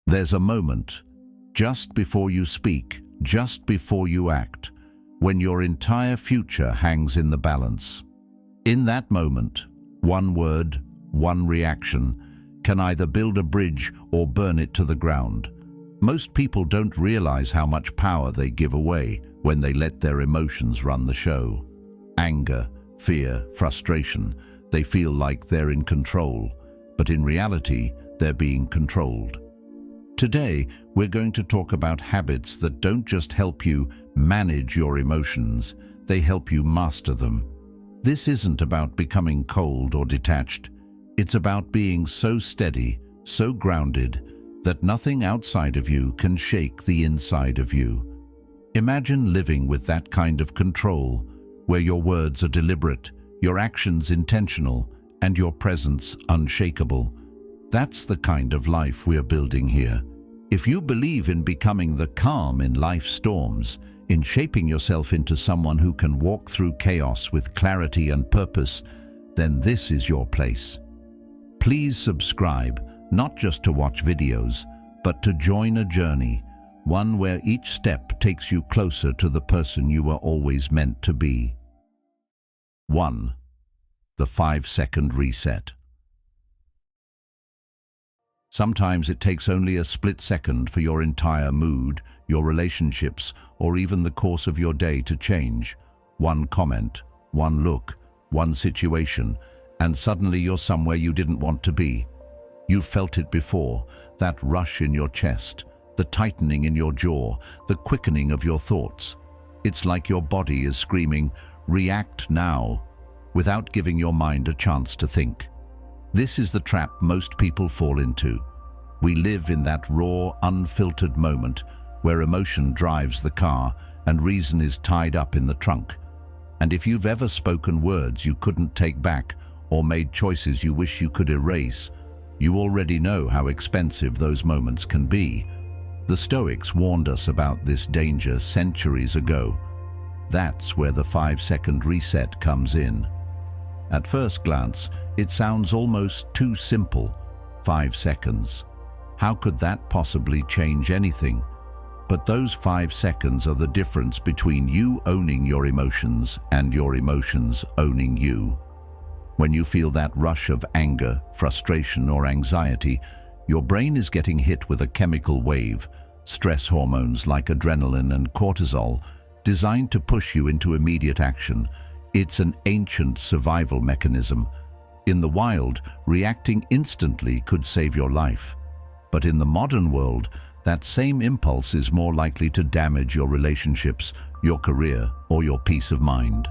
There's a moment, just before you speak, just before you act, when your entire future hangs in the balance. In that moment, one word, one reaction, can either build a bridge or burn it to the ground. Most people don't realize how much power they give away when they let their emotions run the show. Anger, fear, frustration, they feel like they're in control, but in reality, they're being controlled. Today, we're going to talk about habits that don't just help you manage your emotions, they help you master them. This isn't about becoming cold or detached. It's about being so steady, so grounded, that nothing outside of you can shake the inside of you. Imagine living with that kind of control, where your words are deliberate, your actions intentional, and your presence unshakable. That's the kind of life we're building here. If you believe in becoming the calm in life's storms, in shaping yourself into someone who can walk through chaos with clarity and purpose, then this is your place. Please subscribe, not just to watch videos, but to join a journey, one where each step takes you closer to the person you were always meant to be. 1. The 5-second reset. Sometimes it takes only a split second for your entire mood, your relationships, or even the course of your day to change. One comment, one look, one situation, and suddenly you're somewhere you didn't want to be. You've felt it before, that rush in your chest, the tightening in your jaw, the quickening of your thoughts. It's like your body is screaming, "React now," without giving your mind a chance to think. This is the trap most people fall into. We live in that raw, unfiltered moment where emotion drives the car and reason is tied up in the trunk. And if you've ever spoken words you couldn't take back or made choices you wish you could erase, you already know how expensive those moments can be. The Stoics warned us about this danger centuries ago. That's where the 5-second reset comes in. At first glance, it sounds almost too simple. 5 seconds. How could that possibly change anything? But those 5 seconds are the difference between you owning your emotions and your emotions owning you. When you feel that rush of anger, frustration, or anxiety, your brain is getting hit with a chemical wave, stress hormones like adrenaline and cortisol, designed to push you into immediate action. It's an ancient survival mechanism. In the wild, reacting instantly could save your life. But in the modern world, that same impulse is more likely to damage your relationships, your career, or your peace of mind.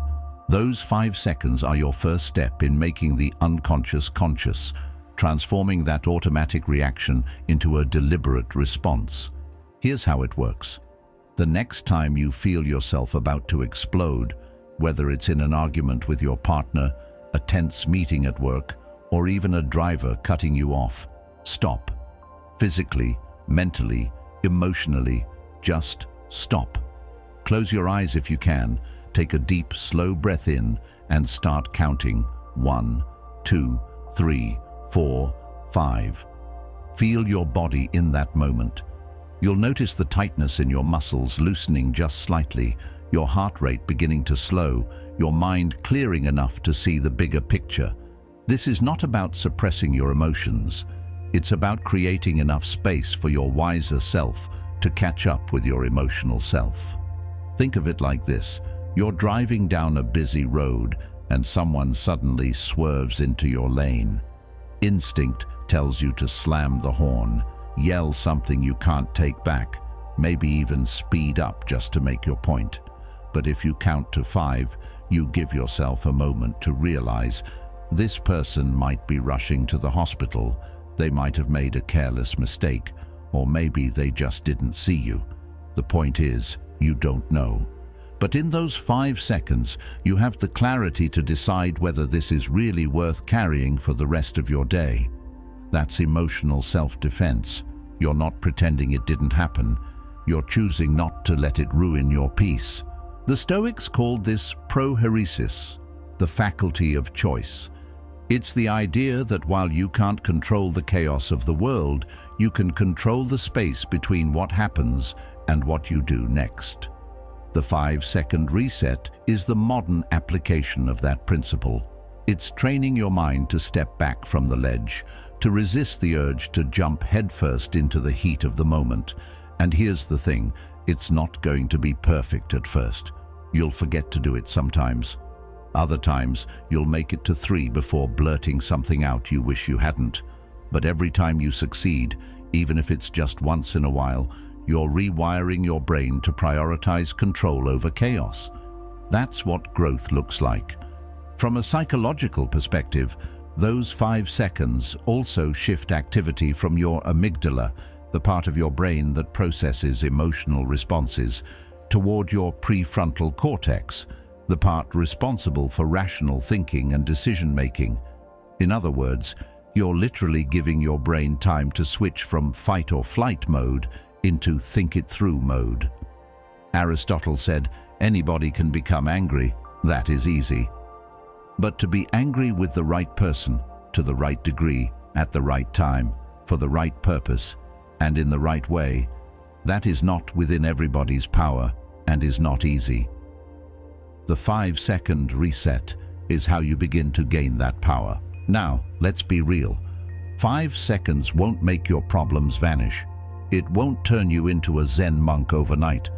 Those 5 seconds are your first step in making the unconscious conscious, transforming that automatic reaction into a deliberate response. Here's how it works. The next time you feel yourself about to explode, whether it's in an argument with your partner, a tense meeting at work, or even a driver cutting you off, stop. Physically, mentally, emotionally, just stop. Close your eyes if you can, take a deep, slow breath in, and start counting. 1, 2, 3, 4, 5. Feel your body in that moment. You'll notice the tightness in your muscles loosening just slightly, your heart rate beginning to slow, your mind clearing enough to see the bigger picture. This is not about suppressing your emotions. It's about creating enough space for your wiser self to catch up with your emotional self. Think of it like this. You're driving down a busy road and someone suddenly swerves into your lane. Instinct tells you to slam the horn, yell something you can't take back, maybe even speed up just to make your point. But if you count to 5, you give yourself a moment to realize this person might be rushing to the hospital, they might have made a careless mistake, or maybe they just didn't see you. The point is, you don't know. But in those 5 seconds, you have the clarity to decide whether this is really worth carrying for the rest of your day. That's emotional self-defense. You're not pretending it didn't happen. You're choosing not to let it ruin your peace. The Stoics called this prohairesis, the faculty of choice. It's the idea that while you can't control the chaos of the world, you can control the space between what happens and what you do next. The 5-second reset is the modern application of that principle. It's training your mind to step back from the ledge, to resist the urge to jump headfirst into the heat of the moment. And here's the thing, it's not going to be perfect at first. You'll forget to do it sometimes. Other times, you'll make it to 3 before blurting something out you wish you hadn't. But every time you succeed, even if it's just once in a while, you're rewiring your brain to prioritize control over chaos. That's what growth looks like. From a psychological perspective, those 5 seconds also shift activity from your amygdala, the part of your brain that processes emotional responses, toward your prefrontal cortex, the part responsible for rational thinking and decision-making. In other words, you're literally giving your brain time to switch from fight or flight mode into think it through mode. Aristotle said, anybody can become angry. That is easy. But to be angry with the right person, to the right degree, at the right time, for the right purpose, and in the right way, that is not within everybody's power and is not easy. The 5-second reset is how you begin to gain that power. Now, let's be real. 5 seconds won't make your problems vanish. It won't turn you into a Zen monk overnight,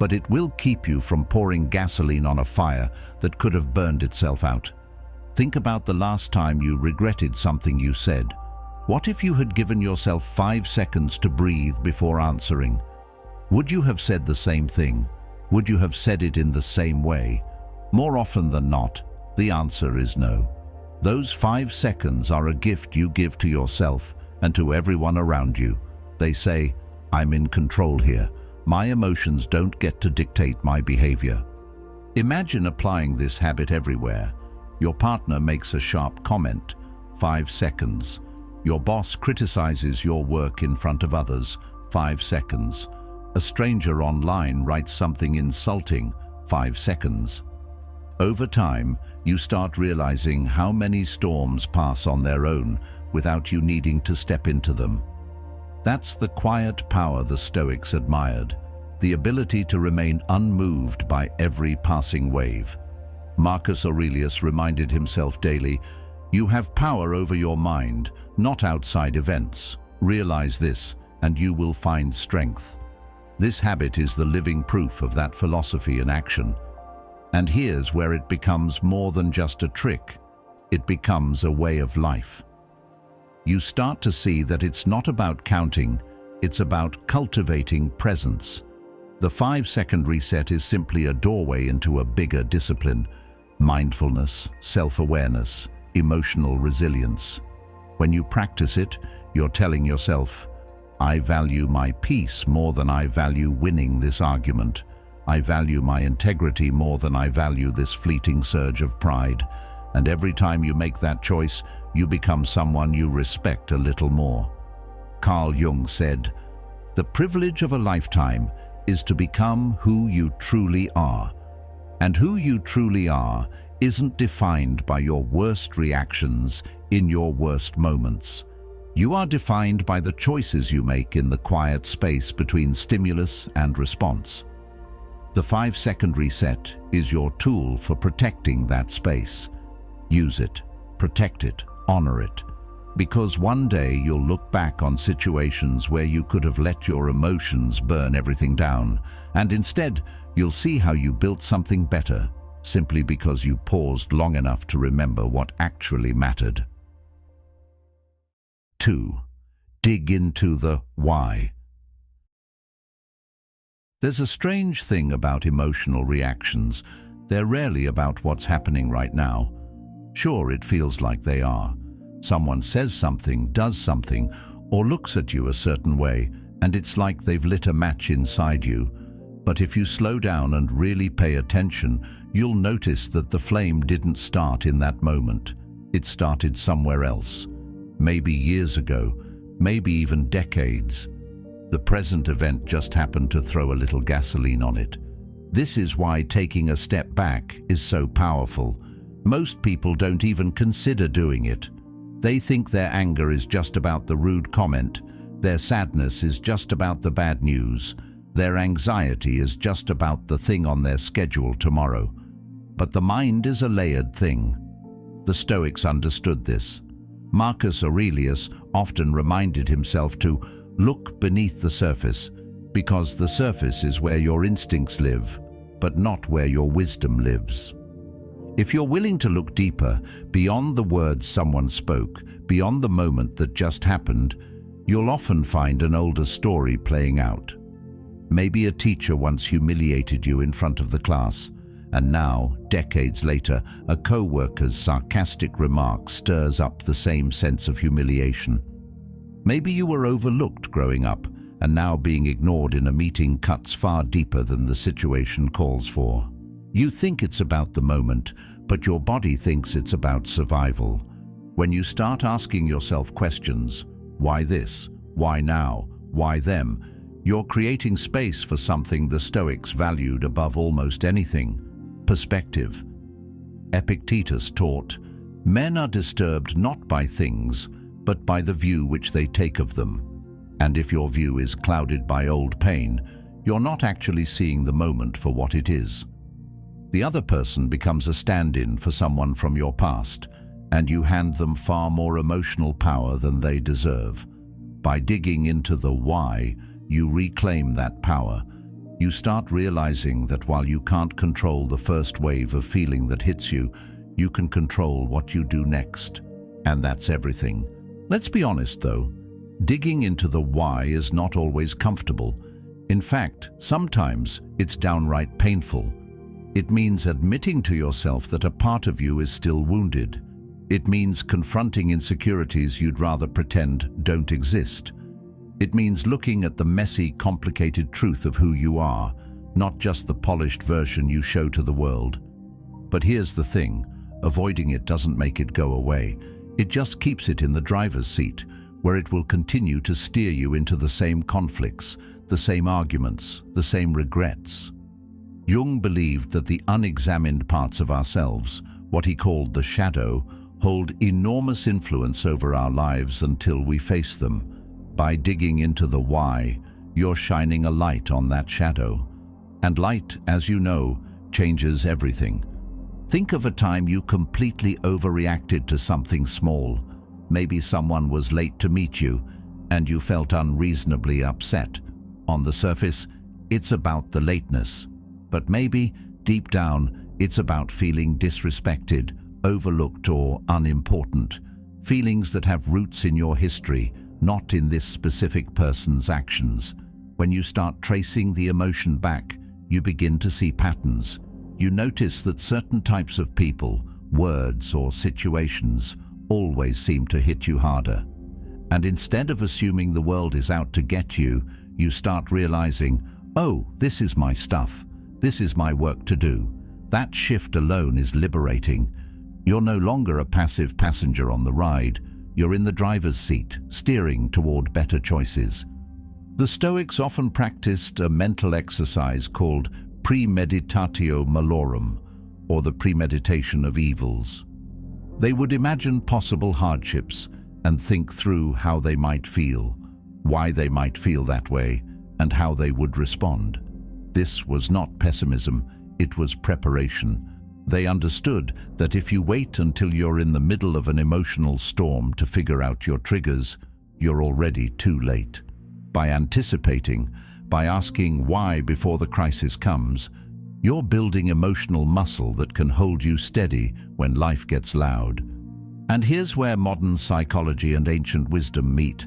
but it will keep you from pouring gasoline on a fire that could have burned itself out. Think about the last time you regretted something you said. What if you had given yourself 5 seconds to breathe before answering? Would you have said the same thing? Would you have said it in the same way? More often than not, the answer is no. Those 5 seconds are a gift you give to yourself and to everyone around you. They say, I'm in control here. My emotions don't get to dictate my behavior. Imagine applying this habit everywhere. Your partner makes a sharp comment, 5 seconds. Your boss criticizes your work in front of others, 5 seconds. A stranger online writes something insulting, 5 seconds. Over time, you start realizing how many storms pass on their own without you needing to step into them. That's the quiet power the Stoics admired, the ability to remain unmoved by every passing wave. Marcus Aurelius reminded himself daily, you have power over your mind, not outside events. Realize this, and you will find strength. This habit is the living proof of that philosophy in action. And here's where it becomes more than just a trick. It becomes a way of life. You start to see that it's not about counting, it's about cultivating presence. The 5-second reset is simply a doorway into a bigger discipline: mindfulness, self-awareness, emotional resilience. When you practice it, you're telling yourself, I value my peace more than I value winning this argument. I value my integrity more than I value this fleeting surge of pride. And every time you make that choice, you become someone you respect a little more. Carl Jung said, the privilege of a lifetime is to become who you truly are. And who you truly are isn't defined by your worst reactions in your worst moments. You are defined by the choices you make in the quiet space between stimulus and response. The 5-second reset is your tool for protecting that space. Use it, protect it, honor it. Because one day you'll look back on situations where you could have let your emotions burn everything down, and instead you'll see how you built something better, simply because you paused long enough to remember what actually mattered. 2. Dig into the why. There's a strange thing about emotional reactions. They're rarely about what's happening right now. Sure, it feels like they are. Someone says something, does something, or looks at you a certain way, and it's like they've lit a match inside you. But if you slow down and really pay attention, you'll notice that the flame didn't start in that moment. It started somewhere else. Maybe years ago, maybe even decades. The present event just happened to throw a little gasoline on it. This is why taking a step back is so powerful. Most people don't even consider doing it. They think their anger is just about the rude comment, their sadness is just about the bad news, their anxiety is just about the thing on their schedule tomorrow. But the mind is a layered thing. The Stoics understood this. Marcus Aurelius often reminded himself to look beneath the surface, because the surface is where your instincts live, but not where your wisdom lives. If you're willing to look deeper, beyond the words someone spoke, beyond the moment that just happened, you'll often find an older story playing out. Maybe a teacher once humiliated you in front of the class, and now, decades later, a co-worker's sarcastic remark stirs up the same sense of humiliation. Maybe you were overlooked growing up, and now being ignored in a meeting cuts far deeper than the situation calls for. You think it's about the moment, but your body thinks it's about survival. When you start asking yourself questions, why this, why now, why them, you're creating space for something the Stoics valued above almost anything: perspective. Epictetus taught, men are disturbed not by things, but by the view which they take of them. And if your view is clouded by old pain, you're not actually seeing the moment for what it is. The other person becomes a stand-in for someone from your past, and you hand them far more emotional power than they deserve. By digging into the why, you reclaim that power. You start realizing that while you can't control the first wave of feeling that hits you, you can control what you do next. And that's everything. Let's be honest though, digging into the why is not always comfortable. In fact, sometimes it's downright painful. It means admitting to yourself that a part of you is still wounded. It means confronting insecurities you'd rather pretend don't exist. It means looking at the messy, complicated truth of who you are, not just the polished version you show to the world. But here's the thing, avoiding it doesn't make it go away. It just keeps it in the driver's seat, where it will continue to steer you into the same conflicts, the same arguments, the same regrets. Jung believed that the unexamined parts of ourselves, what he called the shadow, hold enormous influence over our lives until we face them. By digging into the why, you're shining a light on that shadow. And light, as you know, changes everything. Think of a time you completely overreacted to something small. Maybe someone was late to meet you, and you felt unreasonably upset. On the surface, it's about the lateness. But maybe, deep down, it's about feeling disrespected, overlooked or unimportant. Feelings that have roots in your history, not in this specific person's actions. When you start tracing the emotion back, you begin to see patterns. You notice that certain types of people, words or situations always seem to hit you harder. And instead of assuming the world is out to get you, you start realizing, oh, this is my stuff. This is my work to do. That shift alone is liberating. You're no longer a passive passenger on the ride. You're in the driver's seat, steering toward better choices. The Stoics often practiced a mental exercise called premeditatio malorum, or the premeditation of evils. They would imagine possible hardships and think through how they might feel, why they might feel that way, and how they would respond. This was not pessimism, it was preparation. They understood that if you wait until you're in the middle of an emotional storm to figure out your triggers, you're already too late. By anticipating, by asking why before the crisis comes, you're building emotional muscle that can hold you steady when life gets loud. And here's where modern psychology and ancient wisdom meet.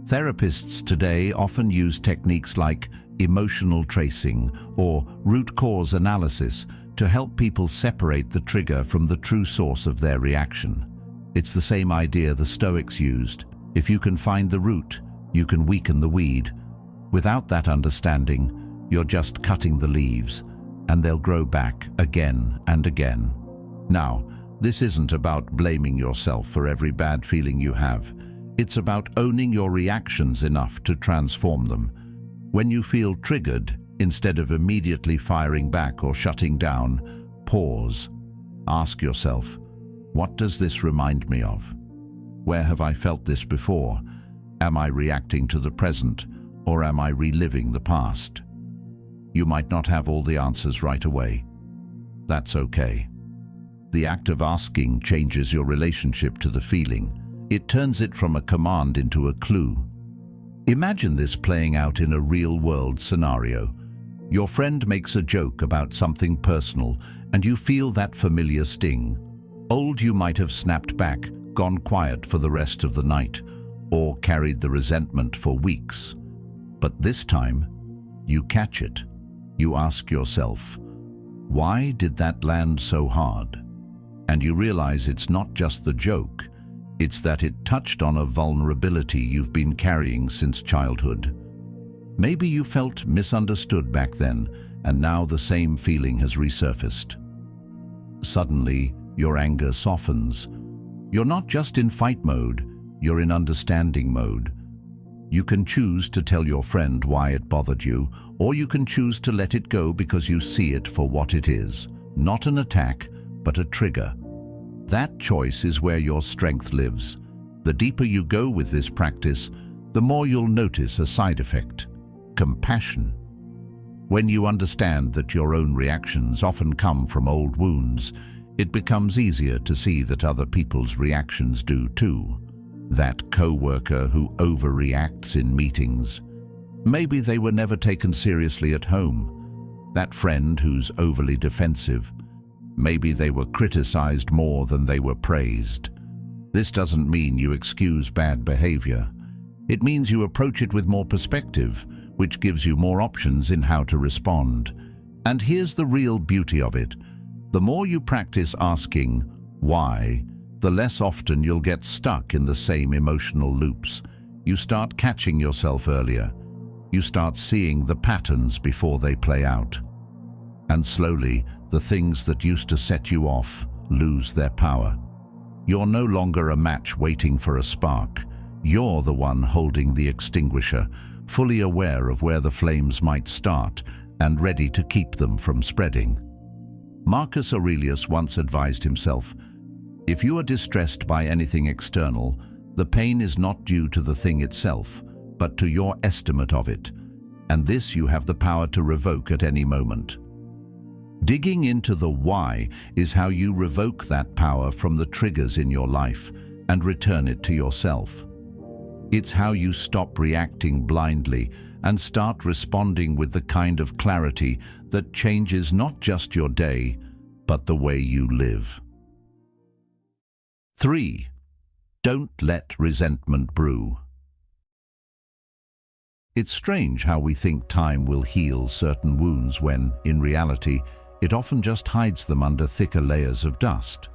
Therapists today often use techniques like emotional tracing or root cause analysis to help people separate the trigger from the true source of their reaction. It's the same idea the Stoics used. If you can find the root, you can weaken the weed. Without that understanding, you're just cutting the leaves, and they'll grow back again and again. Now, this isn't about blaming yourself for every bad feeling you have. It's about owning your reactions enough to transform them. When you feel triggered, instead of immediately firing back or shutting down, pause. Ask yourself, what does this remind me of? Where have I felt this before? Am I reacting to the present, or am I reliving the past? You might not have all the answers right away. That's okay. The act of asking changes your relationship to the feeling. It turns it from a command into a clue. Imagine this playing out in a real-world scenario. Your friend makes a joke about something personal, and you feel that familiar sting. Old, you might have snapped back, gone quiet for the rest of the night, or carried the resentment for weeks. But this time, you catch it. You ask yourself, why did that land so hard? And you realize it's not just the joke, it's that it touched on a vulnerability you've been carrying since childhood. Maybe you felt misunderstood back then, and now the same feeling has resurfaced. Suddenly, your anger softens. You're not just in fight mode, you're in understanding mode. You can choose to tell your friend why it bothered you, or you can choose to let it go because you see it for what it is, not an attack, but a trigger. That choice is where your strength lives. The deeper you go with this practice, the more you'll notice a side effect: compassion. When you understand that your own reactions often come from old wounds, it becomes easier to see that other people's reactions do too. That co-worker who overreacts in meetings. Maybe they were never taken seriously at home. That friend who's overly defensive. Maybe they were criticized more than they were praised. This doesn't mean you excuse bad behavior. It means you approach it with more perspective, which gives you more options in how to respond. And here's the real beauty of it. The more you practice asking why, the less often you'll get stuck in the same emotional loops. You start catching yourself earlier. You start seeing the patterns before they play out. And slowly, the things that used to set you off lose their power. You're no longer a match waiting for a spark. You're the one holding the extinguisher, fully aware of where the flames might start and ready to keep them from spreading. Marcus Aurelius once advised himself, if you are distressed by anything external, the pain is not due to the thing itself, but to your estimate of it, and this you have the power to revoke at any moment. Digging into the why is how you revoke that power from the triggers in your life and return it to yourself. It's how you stop reacting blindly and start responding with the kind of clarity that changes not just your day, but the way you live. 3. Don't let resentment brew. It's strange how we think time will heal certain wounds when, in reality, it often just hides them under thicker layers of dust.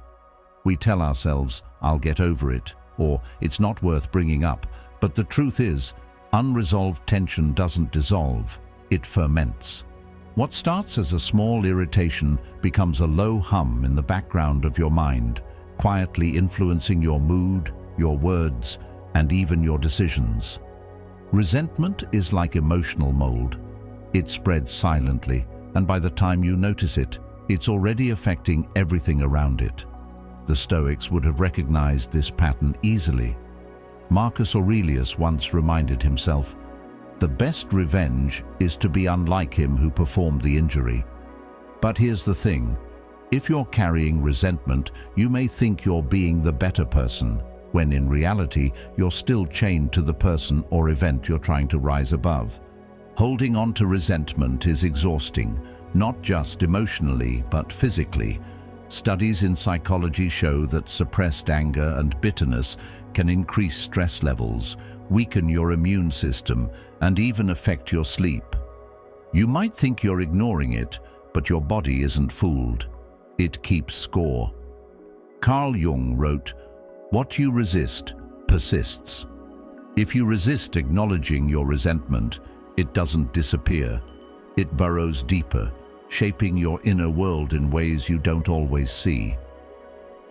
We tell ourselves, I'll get over it, or it's not worth bringing up, but the truth is, unresolved tension doesn't dissolve, it ferments. What starts as a small irritation becomes a low hum in the background of your mind, quietly influencing your mood, your words, and even your decisions. Resentment is like emotional mold. It spreads silently, and by the time you notice it, it's already affecting everything around it. The Stoics would have recognized this pattern easily. Marcus Aurelius once reminded himself, "The best revenge is to be unlike him who performed the injury." But here's the thing. If you're carrying resentment, you may think you're being the better person, when in reality, you're still chained to the person or event you're trying to rise above. Holding on to resentment is exhausting, not just emotionally, but physically. Studies in psychology show that suppressed anger and bitterness can increase stress levels, weaken your immune system, and even affect your sleep. You might think you're ignoring it, but your body isn't fooled. It keeps score. Carl Jung wrote, "What you resist persists." If you resist acknowledging your resentment, it doesn't disappear. It burrows deeper, shaping your inner world in ways you don't always see.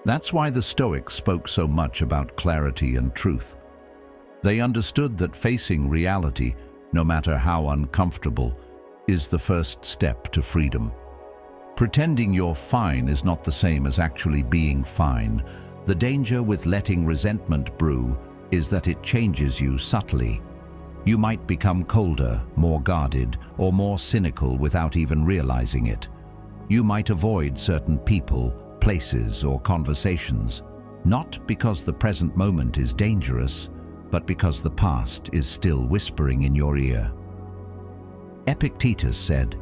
That's why the Stoics spoke so much about clarity and truth. They understood that facing reality, no matter how uncomfortable, is the first step to freedom. Pretending you're fine is not the same as actually being fine. The danger with letting resentment brew is that it changes you subtly. You might become colder, more guarded, or more cynical without even realizing it. You might avoid certain people, places, or conversations, not because the present moment is dangerous, but because the past is still whispering in your ear. Epictetus said,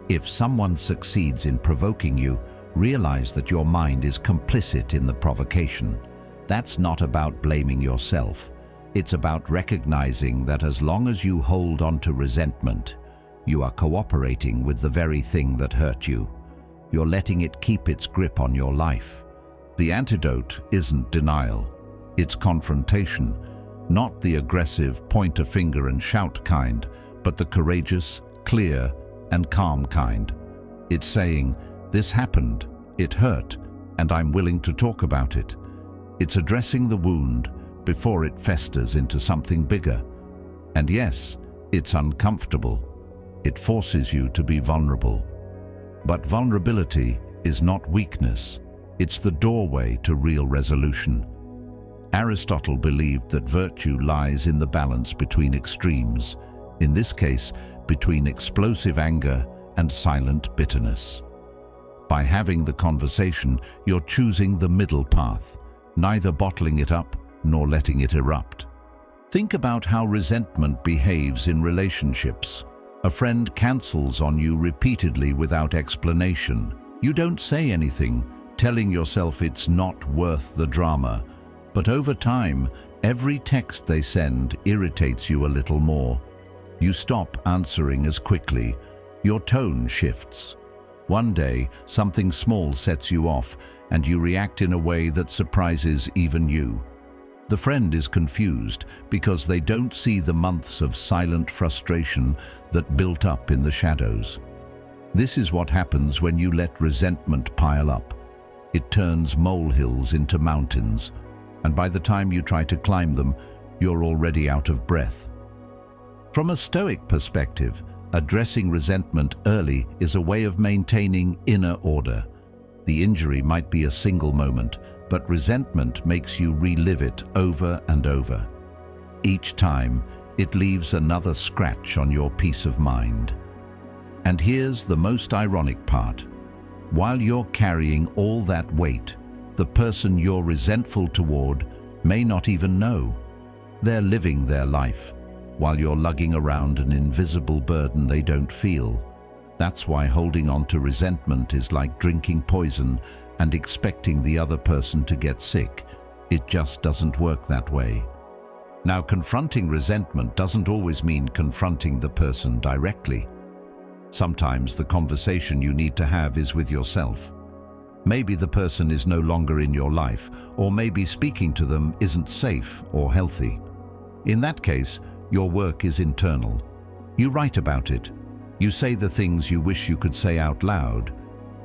"If someone succeeds in provoking you, realize that your mind is complicit in the provocation." That's not about blaming yourself. It's about recognizing that as long as you hold on to resentment, you are cooperating with the very thing that hurt you. You're letting it keep its grip on your life. The antidote isn't denial, it's confrontation. Not the aggressive point a finger and shout kind, but the courageous, clear, and calm kind. It's saying, "This happened, it hurt, and I'm willing to talk about it." It's addressing the wound before it festers into something bigger. And yes, it's uncomfortable. It forces you to be vulnerable. But vulnerability is not weakness. It's the doorway to real resolution. Aristotle believed that virtue lies in the balance between extremes, in this case, between explosive anger and silent bitterness. By having the conversation, you're choosing the middle path, neither bottling it up nor letting it erupt. Think about how resentment behaves in relationships. A friend cancels on you repeatedly without explanation. You don't say anything, telling yourself it's not worth the drama. But over time, every text they send irritates you a little more. You stop answering as quickly. Your tone shifts. One day, something small sets you off, and you react in a way that surprises even you. The friend is confused because they don't see the months of silent frustration that built up in the shadows. This is what happens when you let resentment pile up. It turns molehills into mountains, and by the time you try to climb them, you're already out of breath. From a Stoic perspective, addressing resentment early is a way of maintaining inner order. The injury might be a single moment, but resentment makes you relive it over and over. Each time, it leaves another scratch on your peace of mind. And here's the most ironic part. While you're carrying all that weight, the person you're resentful toward may not even know. They're living their life, while you're lugging around an invisible burden they don't feel. That's why holding on to resentment is like drinking poison and expecting the other person to get sick. It just doesn't work that way. Now, confronting resentment doesn't always mean confronting the person directly. Sometimes the conversation you need to have is with yourself. Maybe the person is no longer in your life, or maybe speaking to them isn't safe or healthy. In that case, your work is internal. You write about it. You say the things you wish you could say out loud.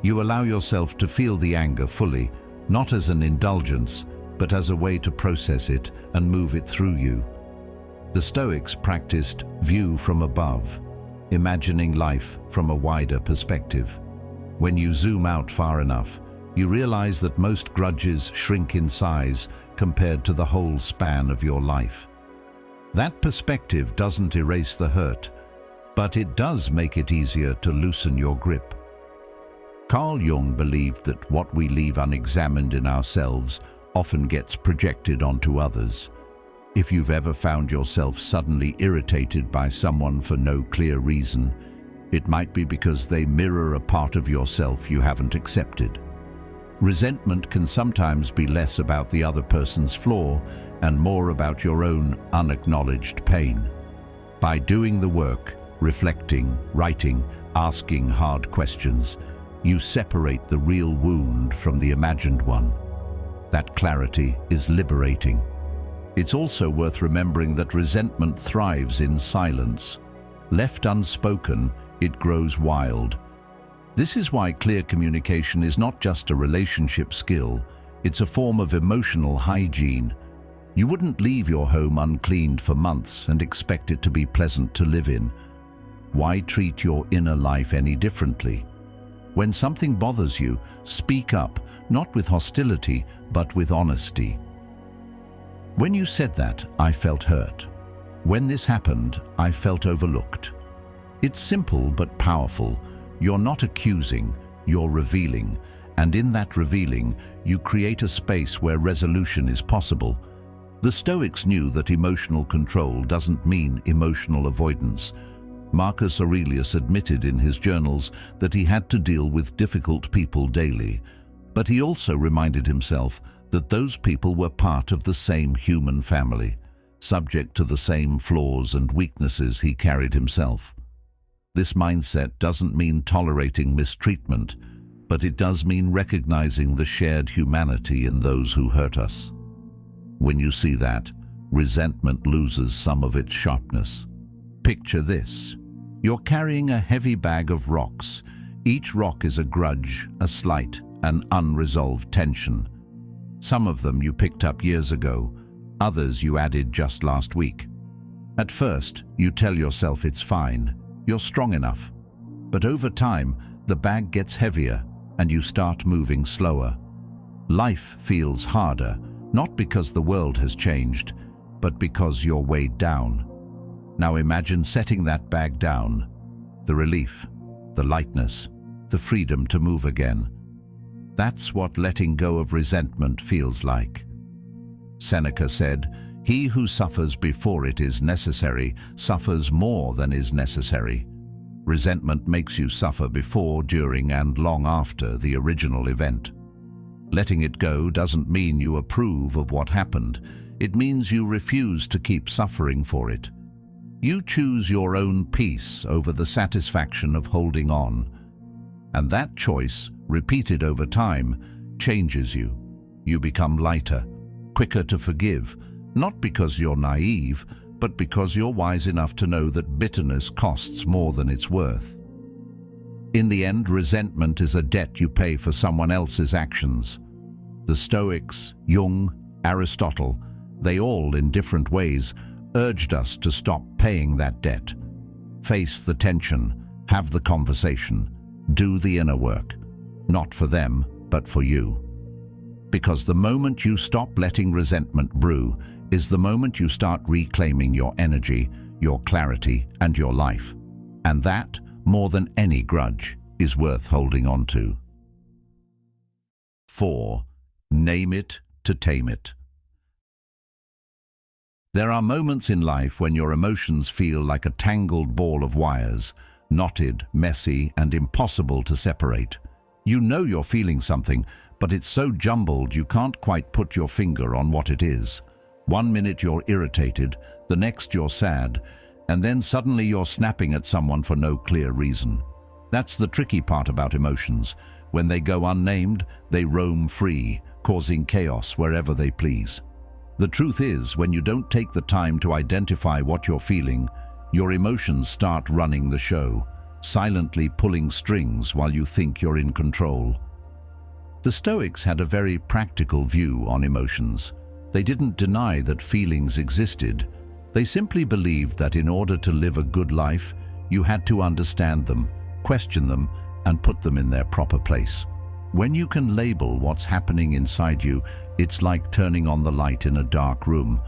You allow yourself to feel the anger fully, not as an indulgence, but as a way to process it and move it through you. The Stoics practiced view from above, imagining life from a wider perspective. When you zoom out far enough, you realize that most grudges shrink in size compared to the whole span of your life. That perspective doesn't erase the hurt, but it does make it easier to loosen your grip. Carl Jung believed that what we leave unexamined in ourselves often gets projected onto others. If you've ever found yourself suddenly irritated by someone for no clear reason, it might be because they mirror a part of yourself you haven't accepted. Resentment can sometimes be less about the other person's flaw and more about your own unacknowledged pain. By doing the work, reflecting, writing, asking hard questions, you separate the real wound from the imagined one. That clarity is liberating. It's also worth remembering that resentment thrives in silence. Left unspoken, it grows wild. This is why clear communication is not just a relationship skill, it's a form of emotional hygiene. You wouldn't leave your home uncleaned for months and expect it to be pleasant to live in. Why treat your inner life any differently? When something bothers you, speak up, not with hostility, but with honesty. When you said that, I felt hurt. When this happened, I felt overlooked. It's simple but powerful. You're not accusing, you're revealing. And in that revealing, you create a space where resolution is possible. The Stoics knew that emotional control doesn't mean emotional avoidance. Marcus Aurelius admitted in his journals that he had to deal with difficult people daily, but he also reminded himself that those people were part of the same human family, subject to the same flaws and weaknesses he carried himself. This mindset doesn't mean tolerating mistreatment, but it does mean recognizing the shared humanity in those who hurt us. When you see that, resentment loses some of its sharpness. Picture this. You're carrying a heavy bag of rocks. Each rock is a grudge, a slight, an unresolved tension. Some of them you picked up years ago, others you added just last week. At first, you tell yourself it's fine, you're strong enough. But over time, the bag gets heavier and you start moving slower. Life feels harder, not because the world has changed, but because you're weighed down. Now imagine setting that bag down. The relief, the lightness, the freedom to move again. That's what letting go of resentment feels like. Seneca said, "He who suffers before it is necessary suffers more than is necessary." Resentment makes you suffer before, during, and long after the original event. Letting it go doesn't mean you approve of what happened. It means you refuse to keep suffering for it. You choose your own peace over the satisfaction of holding on. And that choice, repeated over time, changes you. You become lighter, quicker to forgive, not because you're naive, but because you're wise enough to know that bitterness costs more than it's worth. In the end, resentment is a debt you pay for someone else's actions. The Stoics, Jung, Aristotle, they all, in different ways, urged us to stop paying that debt. Face the tension, have the conversation, do the inner work, not for them, but for you. Because the moment you stop letting resentment brew is the moment you start reclaiming your energy, your clarity, and your life. And that, more than any grudge, is worth holding on to. 4. Name it to tame it. There are moments in life when your emotions feel like a tangled ball of wires, knotted, messy, and impossible to separate. You know you're feeling something, but it's so jumbled you can't quite put your finger on what it is. One minute you're irritated, the next you're sad, and then suddenly you're snapping at someone for no clear reason. That's the tricky part about emotions. When they go unnamed, they roam free, causing chaos wherever they please. The truth is, when you don't take the time to identify what you're feeling, your emotions start running the show, silently pulling strings while you think you're in control. The Stoics had a very practical view on emotions. They didn't deny that feelings existed. They simply believed that in order to live a good life, you had to understand them, question them, and put them in their proper place. When you can label what's happening inside you, it's like turning on the light in a dark room.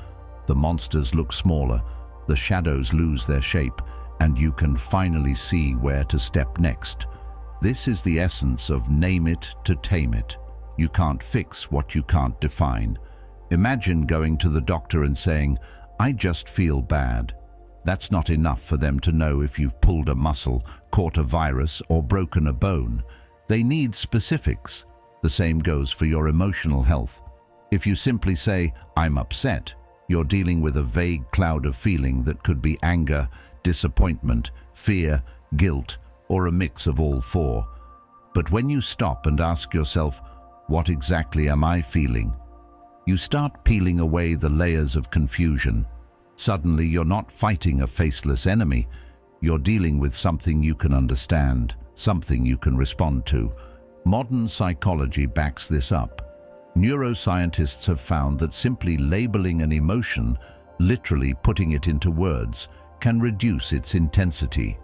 The monsters look smaller, the shadows lose their shape, and you can finally see where to step next. This is the essence of name it to tame it. You can't fix what you can't define. Imagine going to the doctor and saying, "I just feel bad." That's not enough for them to know if you've pulled a muscle, caught a virus, or broken a bone. They need specifics. The same goes for your emotional health. If you simply say, "I'm upset," you're dealing with a vague cloud of feeling that could be anger, disappointment, fear, guilt, or a mix of all four. But when you stop and ask yourself, "What exactly am I feeling?" you start peeling away the layers of confusion. Suddenly, you're not fighting a faceless enemy. You're dealing with something you can understand, something you can respond to. Modern psychology backs this up. Neuroscientists have found that simply labeling an emotion, literally putting it into words, can reduce its intensity.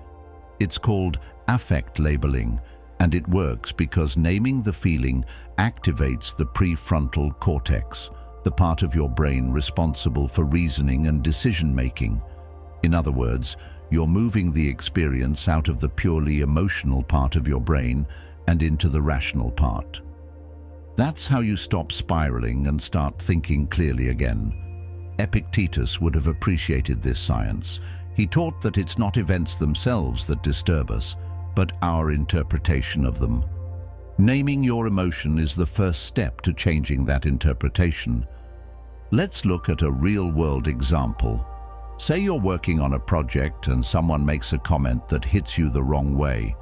It's called affect labeling, And it works because naming the feeling activates the prefrontal cortex, the part of your brain responsible for reasoning and decision-making. In other words, you're moving the experience out of the purely emotional part of your brain and into the rational part. That's how you stop spiraling and start thinking clearly again. Epictetus would have appreciated this science. He taught that it's not events themselves that disturb us, but our interpretation of them. Naming your emotion is the first step to changing that interpretation. Let's look at a real-world example. Say you're working on a project and someone makes a comment that hits you the wrong way.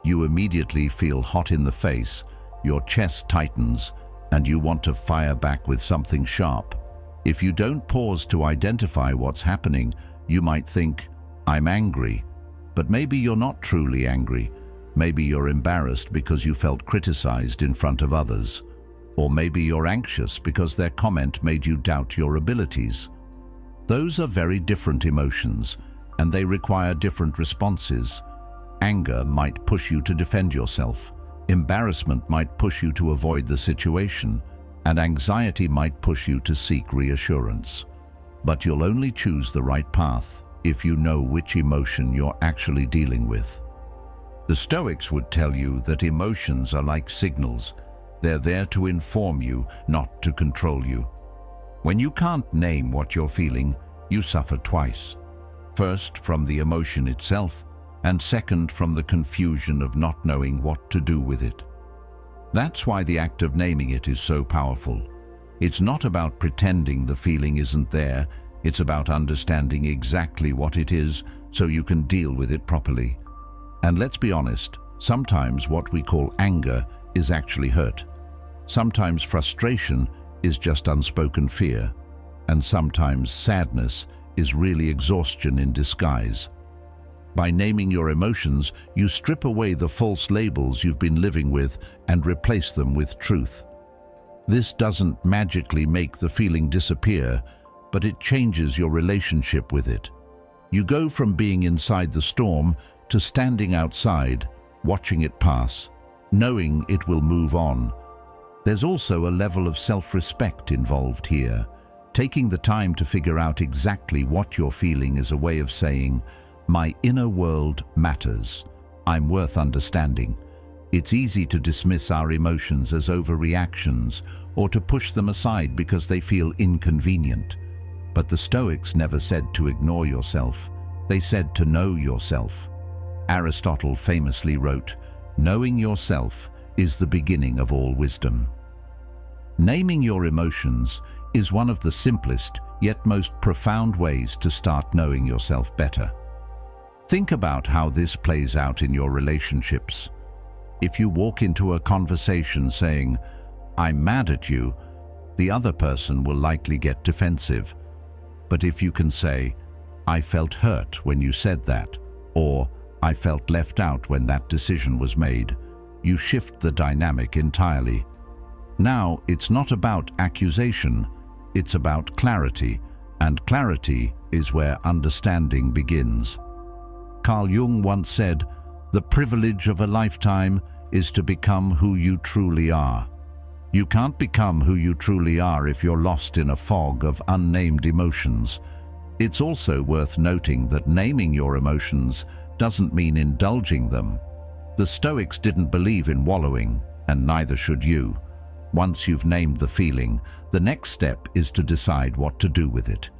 You immediately feel hot in the face, your chest tightens, and you want to fire back with something sharp. If you don't pause to identify what's happening, you might think, "I'm angry." But maybe you're not truly angry. Maybe you're embarrassed because you felt criticized in front of others. Or maybe you're anxious because their comment made you doubt your abilities. Those are very different emotions, and they require different responses. Anger might push you to defend yourself. Embarrassment might push you to avoid the situation, and anxiety might push you to seek reassurance. But you'll only choose the right path if you know which emotion you're actually dealing with. The Stoics would tell you that emotions are like signals. They're there to inform you, not to control you. When you can't name what you're feeling, you suffer twice. First, from the emotion itself, and second, from the confusion of not knowing what to do with it. That's why the act of naming it is so powerful. It's not about pretending the feeling isn't there. It's about understanding exactly what it is so you can deal with it properly. And let's be honest, sometimes what we call anger is actually hurt. Sometimes frustration is just unspoken fear. And sometimes sadness is really exhaustion in disguise. By naming your emotions, you strip away the false labels you've been living with and replace them with truth. This doesn't magically make the feeling disappear, but it changes your relationship with it. You go from being inside the storm to standing outside, watching it pass, knowing it will move on. There's also a level of self-respect involved here. Taking the time to figure out exactly what you're feeling is a way of saying, "My inner world matters. I'm worth understanding." It's easy to dismiss our emotions as overreactions or to push them aside because they feel inconvenient. But the Stoics never said to ignore yourself. They said to know yourself. Aristotle famously wrote, "Knowing yourself is the beginning of all wisdom." Naming your emotions is one of the simplest yet most profound ways to start knowing yourself better. Think about how this plays out in your relationships. If you walk into a conversation saying, "I'm mad at you," the other person will likely get defensive. But if you can say, "I felt hurt when you said that," or "I felt left out when that decision was made," you shift the dynamic entirely. Now, it's not about accusation, it's about clarity, and clarity is where understanding begins. Carl Jung once said, "The privilege of a lifetime is to become who you truly are." You can't become who you truly are if you're lost in a fog of unnamed emotions. It's also worth noting that naming your emotions doesn't mean indulging them. The Stoics didn't believe in wallowing, and neither should you. Once you've named the feeling, the next step is to decide what to do with it.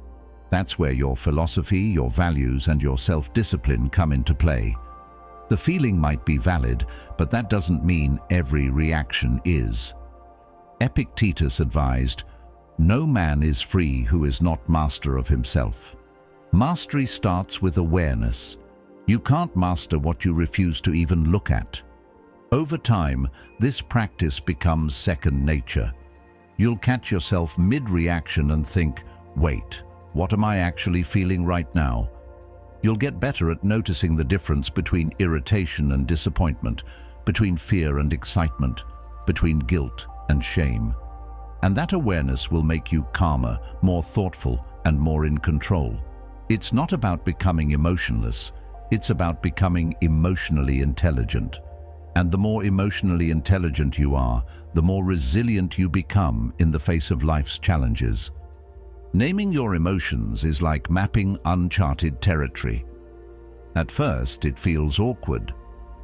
That's where your philosophy, your values, and your self-discipline come into play. The feeling might be valid, but that doesn't mean every reaction is. Epictetus advised, "No man is free who is not master of himself." Mastery starts with awareness. You can't master what you refuse to even look at. Over time, this practice becomes second nature. You'll catch yourself mid-reaction and think, "Wait, what am I actually feeling right now?" You'll get better at noticing the difference between irritation and disappointment, between fear and excitement, between guilt and shame. And that awareness will make you calmer, more thoughtful, and more in control. It's not about becoming emotionless, it's about becoming emotionally intelligent. And the more emotionally intelligent you are, the more resilient you become in the face of life's challenges. Naming your emotions is like mapping uncharted territory. At first, it feels awkward.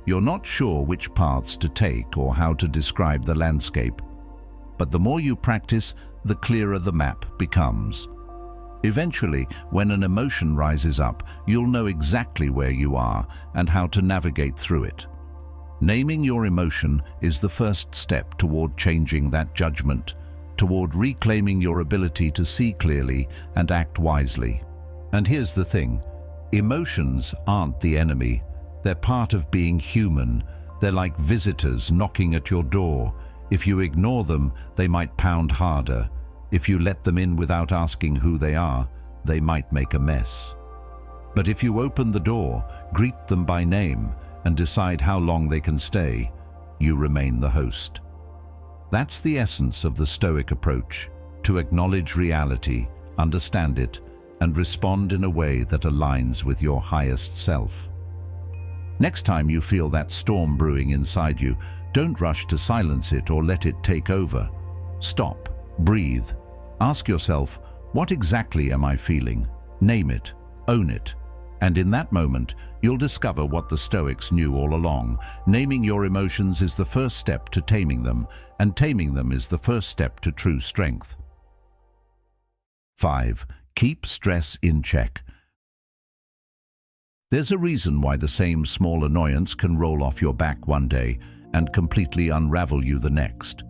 You're not sure which paths to take or how to describe the landscape. But the more you practice, the clearer the map becomes. Eventually, when an emotion rises up, you'll know exactly where you are and how to navigate through it. Naming your emotion is the first step toward changing that judgment, toward reclaiming your ability to see clearly and act wisely. And here's the thing, emotions aren't the enemy. They're part of being human. They're like visitors knocking at your door. If you ignore them, they might pound harder. If you let them in without asking who they are, they might make a mess. But if you open the door, greet them by name, and decide how long they can stay, you remain the host. That's the essence of the Stoic approach, to acknowledge reality, understand it, and respond in a way that aligns with your highest self. Next time you feel that storm brewing inside you, don't rush to silence it or let it take over. Stop, breathe, ask yourself, what exactly am I feeling? Name it, own it. And in that moment, you'll discover what the Stoics knew all along. Naming your emotions is the first step to taming them, and taming them is the first step to true strength. 5. Keep stress in check. There's a reason why the same small annoyance can roll off your back one day and completely unravel you the next.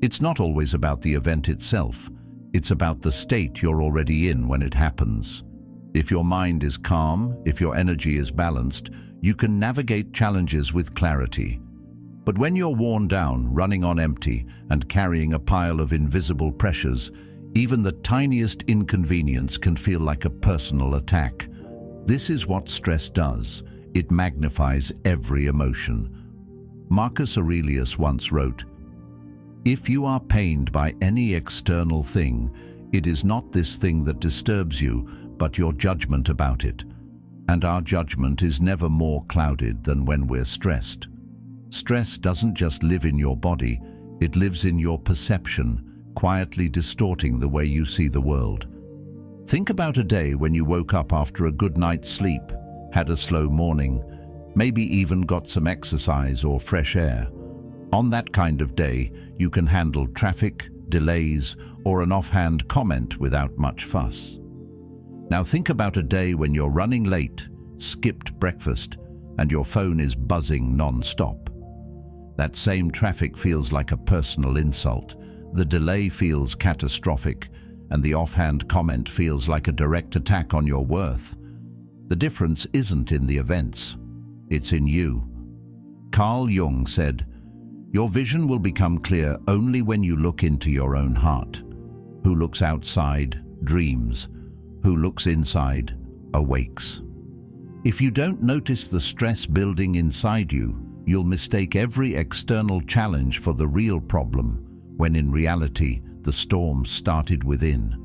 It's not always about the event itself. It's about the state you're already in when it happens. If your mind is calm, if your energy is balanced, you can navigate challenges with clarity. But when you're worn down, running on empty, and carrying a pile of invisible pressures, even the tiniest inconvenience can feel like a personal attack. This is what stress does. It magnifies every emotion. Marcus Aurelius once wrote, "If you are pained by any external thing, it is not this thing that disturbs you, but your judgment about it. And our judgment is never more clouded than when we're stressed." Stress doesn't just live in your body, it lives in your perception, quietly distorting the way you see the world. Think about a day when you woke up after a good night's sleep, had a slow morning, maybe even got some exercise or fresh air. On that kind of day, you can handle traffic, delays, or an offhand comment without much fuss. Now think about a day when you're running late, skipped breakfast, and your phone is buzzing non-stop. That same traffic feels like a personal insult, the delay feels catastrophic, and the offhand comment feels like a direct attack on your worth. The difference isn't in the events, it's in you. Carl Jung said, "Your vision will become clear only when you look into your own heart. Who looks outside dreams. Who looks inside awakes." If you don't notice the stress building inside you, you'll mistake every external challenge for the real problem, when in reality, the storm started within.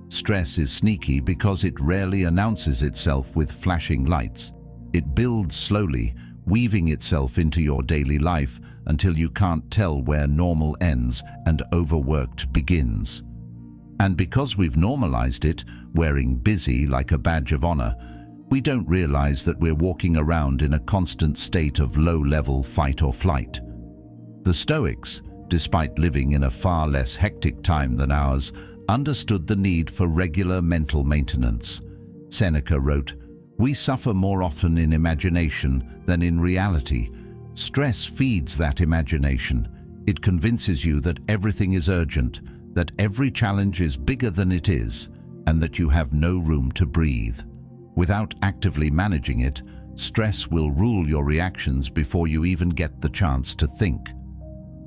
Stress is sneaky because it rarely announces itself with flashing lights. It builds slowly, weaving itself into your daily life until you can't tell where normal ends and overworked begins. And because we've normalized it, wearing busy like a badge of honor, we don't realize that we're walking around in a constant state of low-level fight or flight. The Stoics, despite living in a far less hectic time than ours, understood the need for regular mental maintenance. Seneca wrote, "We suffer more often in imagination than in reality. Stress feeds that imagination. It convinces you that everything is urgent, that every challenge is bigger than it is, and that you have no room to breathe. Without actively managing it, stress will rule your reactions before you even get the chance to think."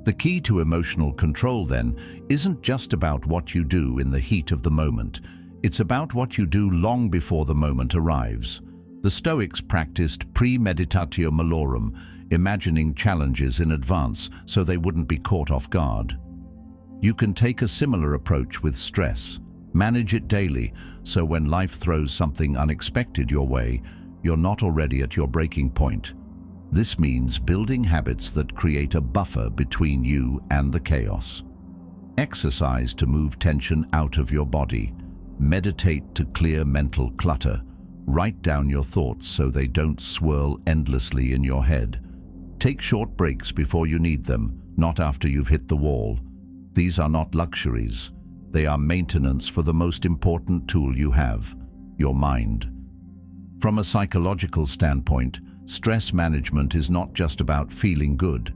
The key to emotional control, then, isn't just about what you do in the heat of the moment. It's about what you do long before the moment arrives. The Stoics practiced premeditatio malorum, imagining challenges in advance so they wouldn't be caught off guard. You can take a similar approach with stress. Manage it daily, so when life throws something unexpected your way, you're not already at your breaking point. This means building habits that create a buffer between you and the chaos. Exercise to move tension out of your body. Meditate to clear mental clutter. Write down your thoughts so they don't swirl endlessly in your head. Take short breaks before you need them, not after you've hit the wall. These are not luxuries. They are maintenance for the most important tool you have, your mind. From a psychological standpoint, stress management is not just about feeling good.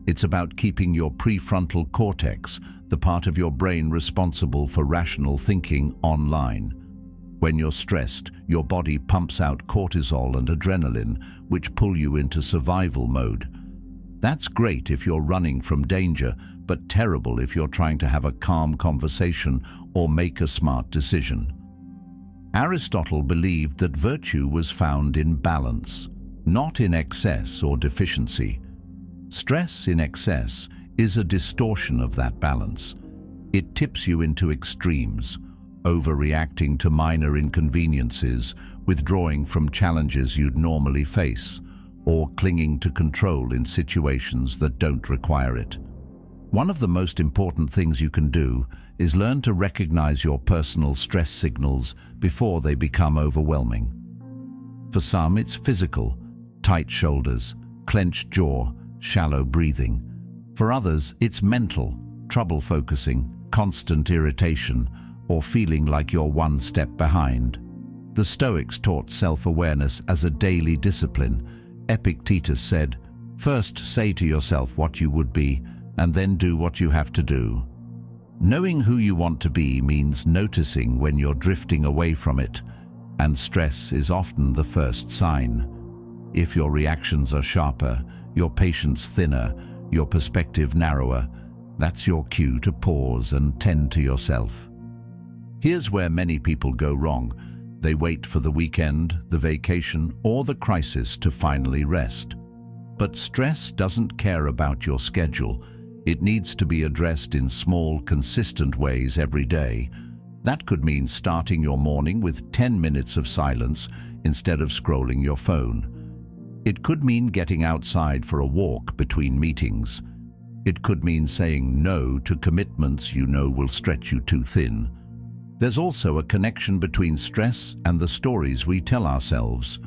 It's about keeping your prefrontal cortex, the part of your brain responsible for rational thinking, online. When you're stressed, your body pumps out cortisol and adrenaline, which pull you into survival mode. That's great if you're running from danger, but terrible if you're trying to have a calm conversation or make a smart decision. Aristotle believed that virtue was found in balance, not in excess or deficiency. Stress in excess is a distortion of that balance. It tips you into extremes, overreacting to minor inconveniences, withdrawing from challenges you'd normally face, or clinging to control in situations that don't require it. One of the most important things you can do is learn to recognize your personal stress signals before they become overwhelming. For some, it's physical, tight shoulders, clenched jaw, shallow breathing. For others, it's mental, trouble focusing, constant irritation, or feeling like you're one step behind. The Stoics taught self-awareness as a daily discipline. Epictetus said, "First say to yourself what you would be, and then do what you have to do." Knowing who you want to be means noticing when you're drifting away from it, and stress is often the first sign. If your reactions are sharper, your patience thinner, your perspective narrower, that's your cue to pause and tend to yourself. Here's where many people go wrong. They wait for the weekend, the vacation, or the crisis to finally rest. But stress doesn't care about your schedule. It needs to be addressed in small, consistent ways every day. That could mean starting your morning with 10 minutes of silence instead of scrolling your phone. It could mean getting outside for a walk between meetings. It could mean saying no to commitments you know will stretch you too thin. There's also a connection between stress and the stories we tell ourselves.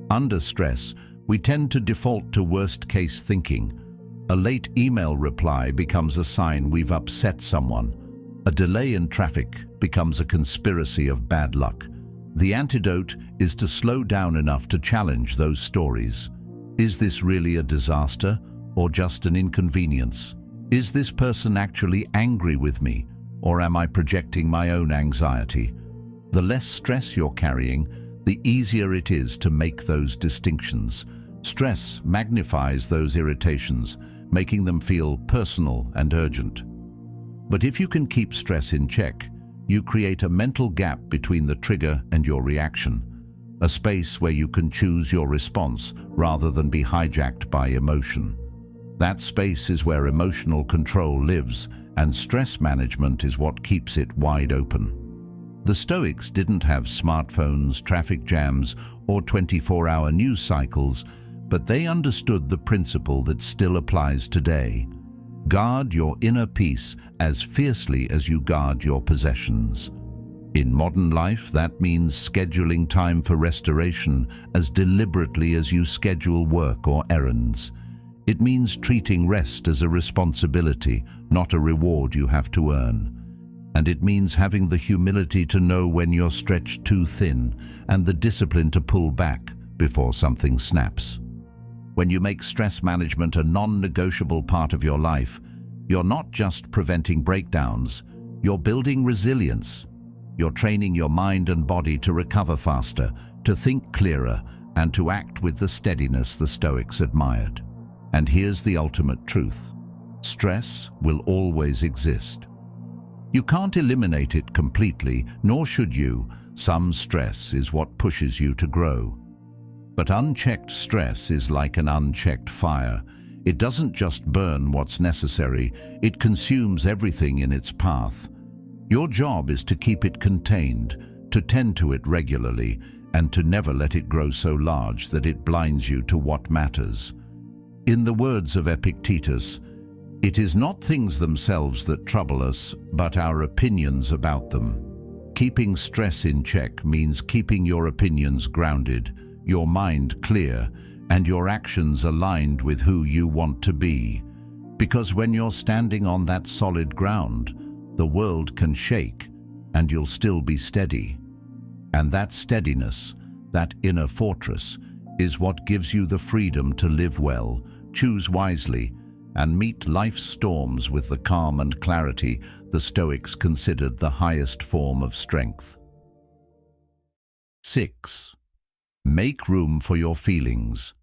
Under stress, we tend to default to worst-case thinking. A late email reply becomes a sign we've upset someone. A delay in traffic becomes a conspiracy of bad luck. The antidote is to slow down enough to challenge those stories. Is this really a disaster or just an inconvenience? Is this person actually angry with me, or am I projecting my own anxiety? The less stress you're carrying, the easier it is to make those distinctions. Stress magnifies those irritations, making them feel personal and urgent. But if you can keep stress in check, you create a mental gap between the trigger and your reaction, a space where you can choose your response rather than be hijacked by emotion. That space is where emotional control lives, and stress management is what keeps it wide open. The Stoics didn't have smartphones, traffic jams, or 24-hour news cycles, but they understood the principle that still applies today. Guard your inner peace as fiercely as you guard your possessions. In modern life, that means scheduling time for restoration as deliberately as you schedule work or errands. It means treating rest as a responsibility, not a reward you have to earn. And it means having the humility to know when you're stretched too thin and the discipline to pull back before something snaps. When you make stress management a non-negotiable part of your life, you're not just preventing breakdowns, you're building resilience. You're training your mind and body to recover faster, to think clearer, and to act with the steadiness the Stoics admired. And here's the ultimate truth. Stress will always exist. You can't eliminate it completely, nor should you. Some stress is what pushes you to grow. But unchecked stress is like an unchecked fire. It doesn't just burn what's necessary, it consumes everything in its path. Your job is to keep it contained, to tend to it regularly, and to never let it grow so large that it blinds you to what matters. In the words of Epictetus, it is not things themselves that trouble us, but our opinions about them. Keeping stress in check means keeping your opinions grounded, your mind clear, and your actions aligned with who you want to be. Because when you're standing on that solid ground, the world can shake, and you'll still be steady. And that steadiness, that inner fortress, is what gives you the freedom to live well, choose wisely, and meet life's storms with the calm and clarity the Stoics considered the highest form of strength. 6. Make room for your feelings.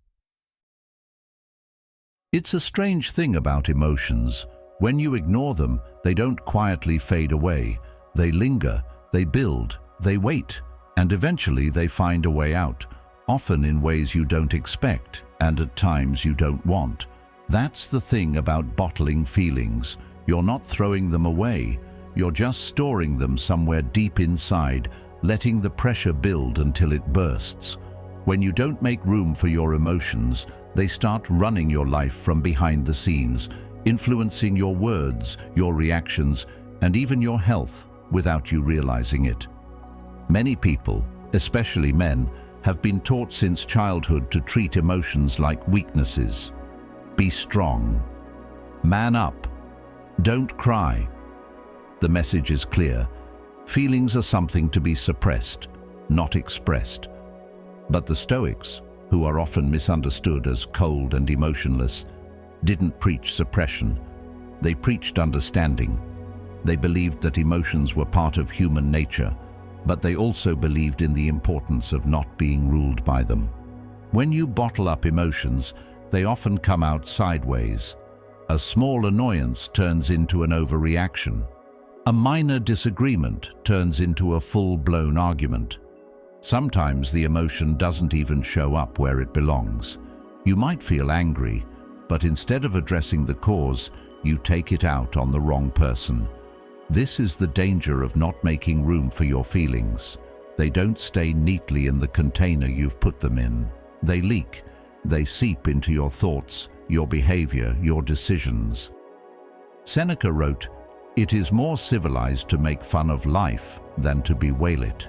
It's a strange thing about emotions. When you ignore them, they don't quietly fade away. They linger, they build, they wait, and eventually they find a way out, often in ways you don't expect and at times you don't want. That's the thing about bottling feelings. You're not throwing them away. You're just storing them somewhere deep inside, letting the pressure build until it bursts. When you don't make room for your emotions, they start running your life from behind the scenes, influencing your words, your reactions, and even your health without you realizing it. Many people, especially men, have been taught since childhood to treat emotions like weaknesses. Be strong. Man up. Don't cry. The message is clear. Feelings are something to be suppressed, not expressed. But the Stoics, who are often misunderstood as cold and emotionless, didn't preach suppression. They preached understanding. They believed that emotions were part of human nature, but they also believed in the importance of not being ruled by them. When you bottle up emotions, they often come out sideways. A small annoyance turns into an overreaction. A minor disagreement turns into a full-blown argument. Sometimes the emotion doesn't even show up where it belongs. You might feel angry, but instead of addressing the cause, you take it out on the wrong person. This is the danger of not making room for your feelings. They don't stay neatly in the container you've put them in. They leak. They seep into your thoughts, your behavior, your decisions. Seneca wrote, "It is more civilized to make fun of life than to bewail it."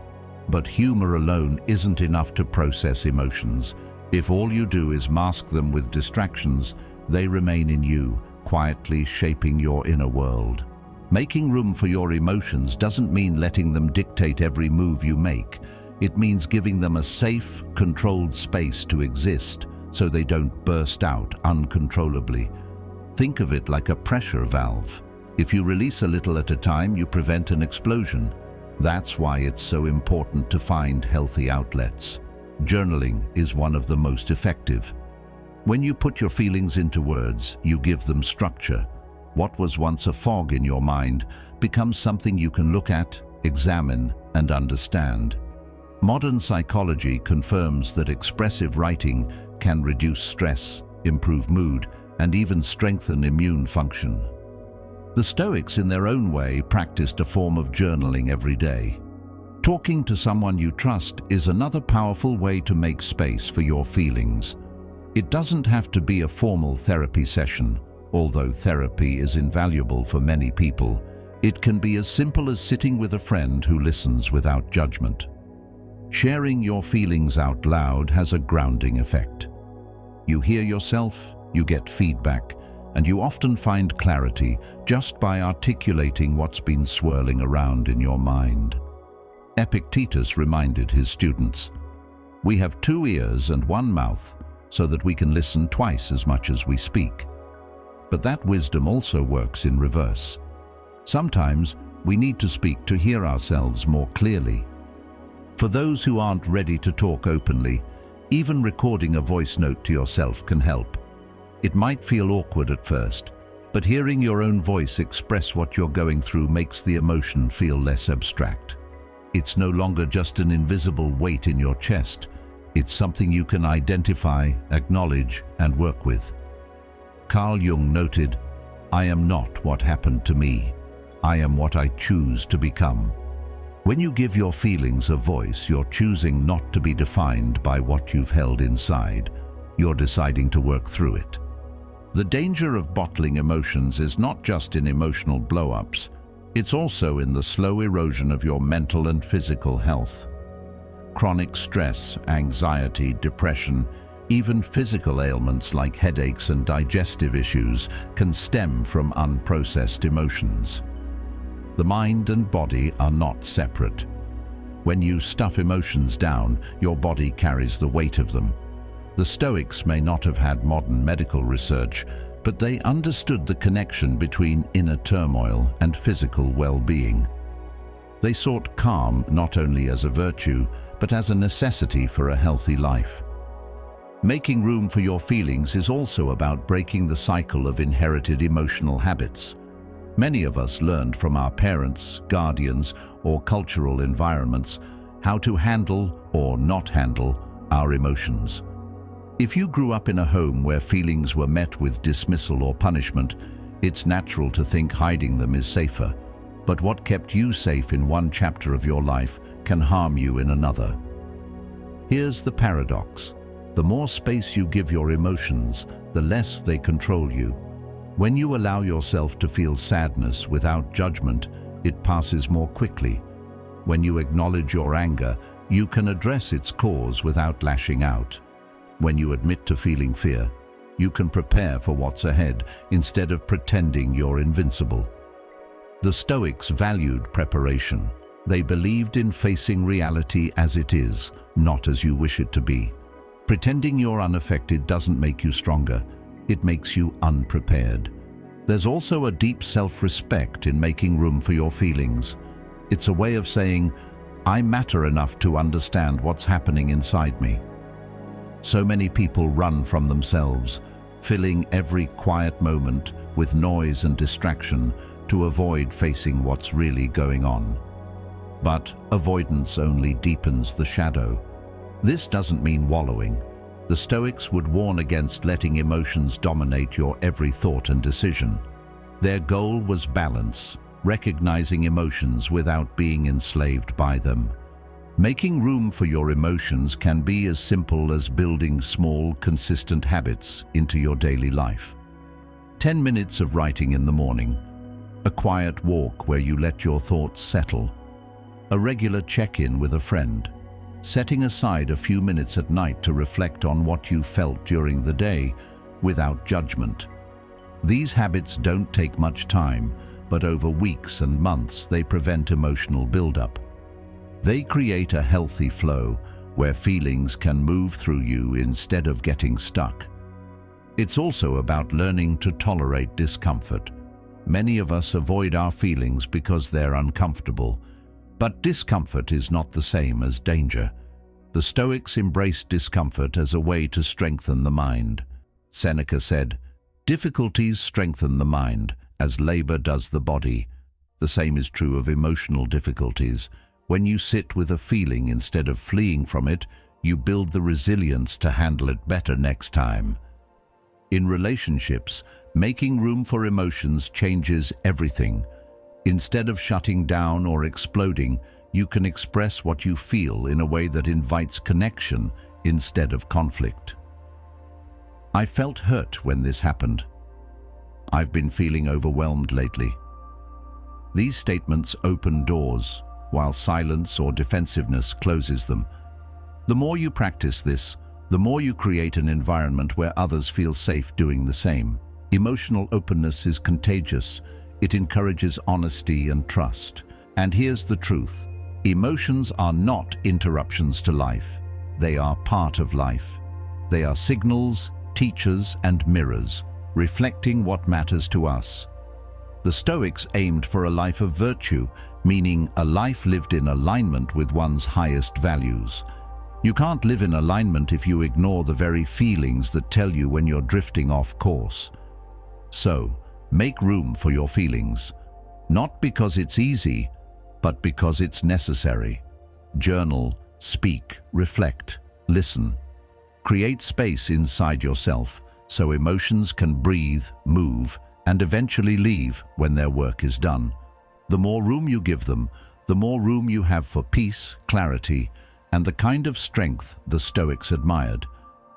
But humor alone isn't enough to process emotions. If all you do is mask them with distractions, they remain in you, quietly shaping your inner world. Making room for your emotions doesn't mean letting them dictate every move you make. It means giving them a safe, controlled space to exist so they don't burst out uncontrollably. Think of it like a pressure valve. If you release a little at a time, you prevent an explosion. That's why it's so important to find healthy outlets. Journaling is one of the most effective. When you put your feelings into words, you give them structure. What was once a fog in your mind becomes something you can look at, examine, and understand. Modern psychology confirms that expressive writing can reduce stress, improve mood, and even strengthen immune function. The Stoics, in their own way, practiced a form of journaling every day. Talking to someone you trust is another powerful way to make space for your feelings. It doesn't have to be a formal therapy session. Although therapy is invaluable for many people, it can be as simple as sitting with a friend who listens without judgment. Sharing your feelings out loud has a grounding effect. You hear yourself, you get feedback, and you often find clarity just by articulating what's been swirling around in your mind. Epictetus reminded his students, "We have 2 ears and 1 mouth, so that we can listen twice as much as we speak." But that wisdom also works in reverse. Sometimes we need to speak to hear ourselves more clearly. For those who aren't ready to talk openly, even recording a voice note to yourself can help. It might feel awkward at first, but hearing your own voice express what you're going through makes the emotion feel less abstract. It's no longer just an invisible weight in your chest. It's something you can identify, acknowledge, and work with. Carl Jung noted, "I am not what happened to me. I am what I choose to become." When you give your feelings a voice, you're choosing not to be defined by what you've held inside. You're deciding to work through it. The danger of bottling emotions is not just in emotional blow-ups, it's also in the slow erosion of your mental and physical health. Chronic stress, anxiety, depression, even physical ailments like headaches and digestive issues can stem from unprocessed emotions. The mind and body are not separate. When you stuff emotions down, your body carries the weight of them. The Stoics may not have had modern medical research, but they understood the connection between inner turmoil and physical well-being. They sought calm not only as a virtue, but as a necessity for a healthy life. Making room for your feelings is also about breaking the cycle of inherited emotional habits. Many of us learned from our parents, guardians, or cultural environments how to handle or not handle our emotions. If you grew up in a home where feelings were met with dismissal or punishment, it's natural to think hiding them is safer. But what kept you safe in one chapter of your life can harm you in another. Here's the paradox. The more space you give your emotions, the less they control you. When you allow yourself to feel sadness without judgment, it passes more quickly. When you acknowledge your anger, you can address its cause without lashing out. When you admit to feeling fear, you can prepare for what's ahead instead of pretending you're invincible. The Stoics valued preparation. They believed in facing reality as it is, not as you wish it to be. Pretending you're unaffected doesn't make you stronger. It makes you unprepared. There's also a deep self-respect in making room for your feelings. It's a way of saying, I matter enough to understand what's happening inside me. So many people run from themselves, filling every quiet moment with noise and distraction to avoid facing what's really going on. But avoidance only deepens the shadow. This doesn't mean wallowing. The Stoics would warn against letting emotions dominate your every thought and decision. Their goal was balance, recognizing emotions without being enslaved by them. Making room for your emotions can be as simple as building small, consistent habits into your daily life. 10 minutes of writing in the morning, a quiet walk where you let your thoughts settle, a regular check-in with a friend, setting aside a few minutes at night to reflect on what you felt during the day without judgment. These habits don't take much time, but over weeks and months they prevent emotional buildup. They create a healthy flow where feelings can move through you instead of getting stuck. It's also about learning to tolerate discomfort. Many of us avoid our feelings because they're uncomfortable, but discomfort is not the same as danger. The Stoics embraced discomfort as a way to strengthen the mind. Seneca said, "Difficulties strengthen the mind, as labor does the body." The same is true of emotional difficulties. When you sit with a feeling instead of fleeing from it, you build the resilience to handle it better next time. In relationships, making room for emotions changes everything. Instead of shutting down or exploding, you can express what you feel in a way that invites connection instead of conflict. I felt hurt when this happened. I've been feeling overwhelmed lately. These statements open doors, while silence or defensiveness closes them. The more you practice this, the more you create an environment where others feel safe doing the same. Emotional openness is contagious. It encourages honesty and trust. And here's the truth. Emotions are not interruptions to life. They are part of life. They are signals, teachers, and mirrors, reflecting what matters to us. The Stoics aimed for a life of virtue, meaning a life lived in alignment with one's highest values. You can't live in alignment if you ignore the very feelings that tell you when you're drifting off course. So, make room for your feelings, not because it's easy, but because it's necessary. Journal, speak, reflect, listen. Create space inside yourself so emotions can breathe, move, and eventually leave when their work is done. The more room you give them, the more room you have for peace, clarity, and the kind of strength the Stoics admired.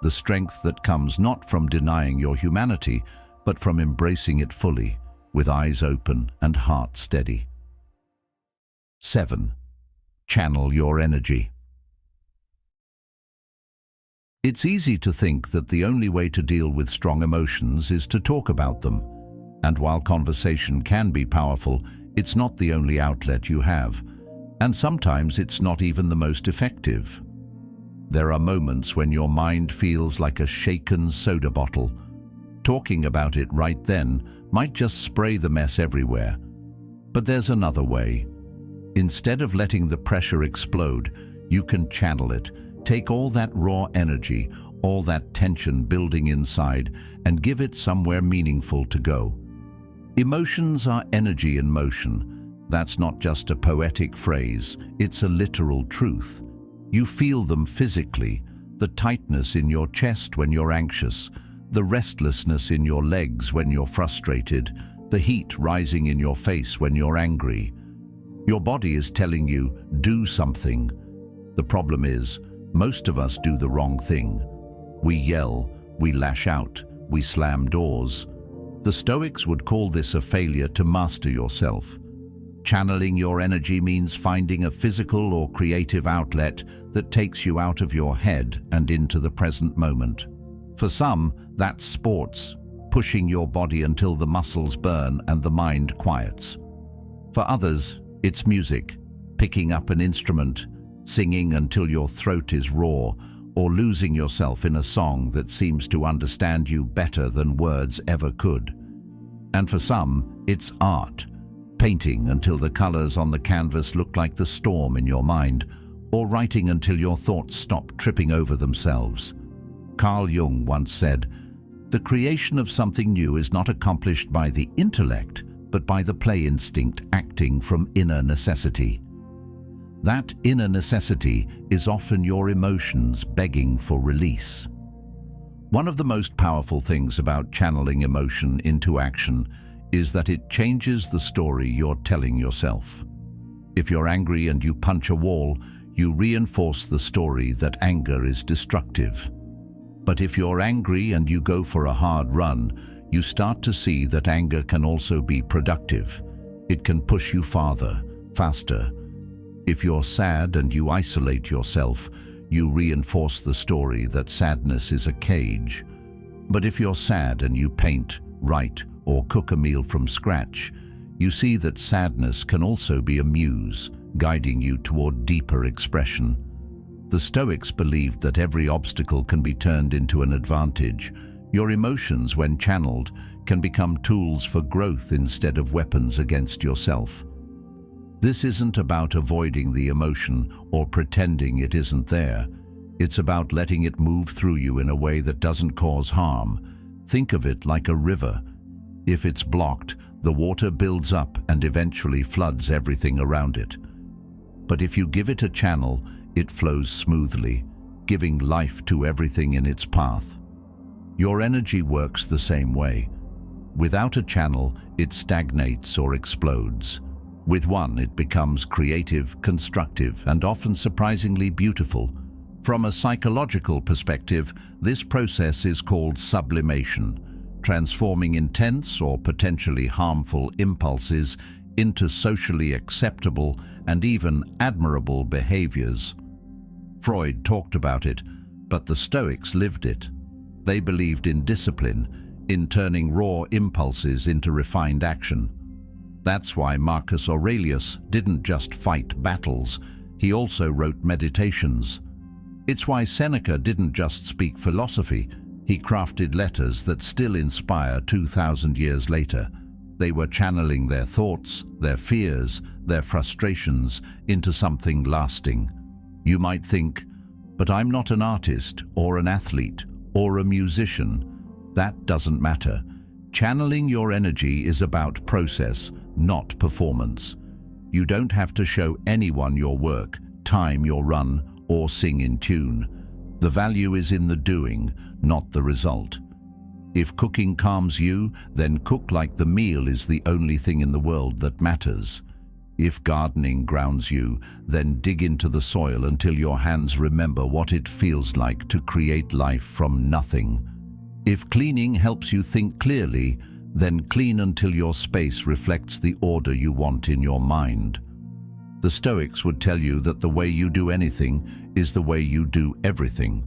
The strength that comes not from denying your humanity, but from embracing it fully, with eyes open and heart steady. 7. Channel your energy. It's easy to think that the only way to deal with strong emotions is to talk about them. And while conversation can be powerful, it's not the only outlet you have. And sometimes it's not even the most effective. There are moments when your mind feels like a shaken soda bottle. Talking about it right then might just spray the mess everywhere. But there's another way. Instead of letting the pressure explode, you can channel it. Take all that raw energy, all that tension building inside, and give it somewhere meaningful to go. Emotions are energy in motion. That's not just a poetic phrase, it's a literal truth. You feel them physically, the tightness in your chest when you're anxious, the restlessness in your legs when you're frustrated, the heat rising in your face when you're angry. Your body is telling you, do something. The problem is, most of us do the wrong thing. We yell, we lash out, we slam doors. The Stoics would call this a failure to master yourself. Channeling your energy means finding a physical or creative outlet that takes you out of your head and into the present moment. For some, that's sports, pushing your body until the muscles burn and the mind quiets. For others, it's music, picking up an instrument, singing until your throat is raw, or losing yourself in a song that seems to understand you better than words ever could. And for some, it's art, painting until the colors on the canvas look like the storm in your mind, or writing until your thoughts stop tripping over themselves. Carl Jung once said, "The creation of something new is not accomplished by the intellect, but by the play instinct acting from inner necessity." That inner necessity is often your emotions begging for release. One of the most powerful things about channeling emotion into action is that it changes the story you're telling yourself. If you're angry and you punch a wall, you reinforce the story that anger is destructive. But if you're angry and you go for a hard run, you start to see that anger can also be productive. It can push you farther, faster. If you're sad and you isolate yourself, you reinforce the story that sadness is a cage. But if you're sad and you paint, write, or cook a meal from scratch, you see that sadness can also be a muse, guiding you toward deeper expression. The Stoics believed that every obstacle can be turned into an advantage. Your emotions, when channeled, can become tools for growth instead of weapons against yourself. This isn't about avoiding the emotion or pretending it isn't there. It's about letting it move through you in a way that doesn't cause harm. Think of it like a river. If it's blocked, the water builds up and eventually floods everything around it. But if you give it a channel, it flows smoothly, giving life to everything in its path. Your energy works the same way. Without a channel, it stagnates or explodes. With one, it becomes creative, constructive, and often surprisingly beautiful. From a psychological perspective, this process is called sublimation, transforming intense or potentially harmful impulses into socially acceptable and even admirable behaviors. Freud talked about it, but the Stoics lived it. They believed in discipline, in turning raw impulses into refined action. That's why Marcus Aurelius didn't just fight battles, he also wrote meditations. It's why Seneca didn't just speak philosophy, he crafted letters that still inspire 2,000 years later. They were channeling their thoughts, their fears, their frustrations into something lasting. You might think, but I'm not an artist or an athlete or a musician. That doesn't matter. Channeling your energy is about process, not performance. You don't have to show anyone your work, time your run, or sing in tune. The value is in the doing, not the result. If cooking calms you, then cook like the meal is the only thing in the world that matters. If gardening grounds you, then dig into the soil until your hands remember what it feels like to create life from nothing. If cleaning helps you think clearly, then clean until your space reflects the order you want in your mind. The Stoics would tell you that the way you do anything is the way you do everything.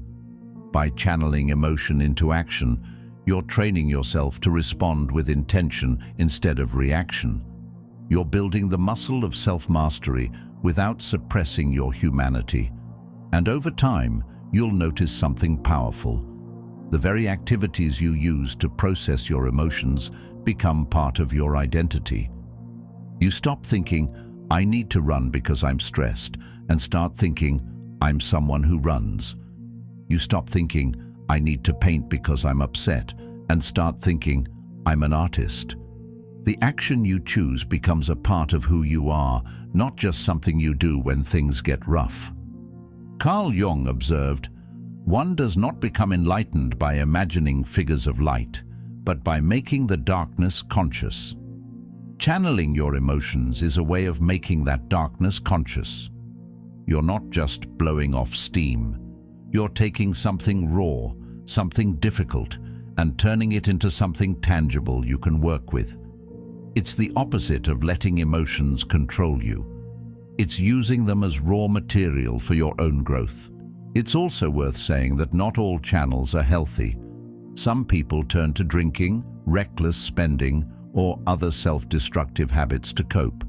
By channeling emotion into action, you're training yourself to respond with intention instead of reaction. You're building the muscle of self-mastery without suppressing your humanity. And over time, you'll notice something powerful. The very activities you use to process your emotions become part of your identity. You stop thinking, "I need to run because I'm stressed," and start thinking, "I'm someone who runs." You stop thinking, "I need to paint because I'm upset," and start thinking, "I'm an artist." The action you choose becomes a part of who you are, not just something you do when things get rough. Carl Jung observed, "One does not become enlightened by imagining figures of light, but by making the darkness conscious." Channeling your emotions is a way of making that darkness conscious. You're not just blowing off steam. You're taking something raw, something difficult, and turning it into something tangible you can work with. It's the opposite of letting emotions control you. It's using them as raw material for your own growth. It's also worth saying that not all channels are healthy. Some people turn to drinking, reckless spending, or other self-destructive habits to cope.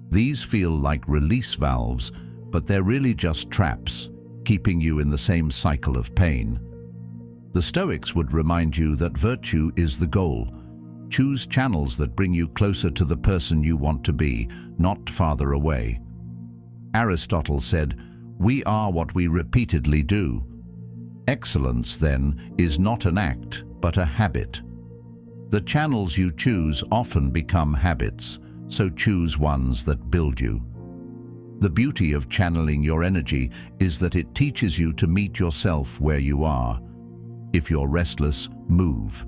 These feel like release valves, but they're really just traps, keeping you in the same cycle of pain. The Stoics would remind you that virtue is the goal. Choose channels that bring you closer to the person you want to be, not farther away. Aristotle said, "We are what we repeatedly do." Excellence, then, is not an act, but a habit. The channels you choose often become habits, so choose ones that build you. The beauty of channeling your energy is that it teaches you to meet yourself where you are. If you're restless, move.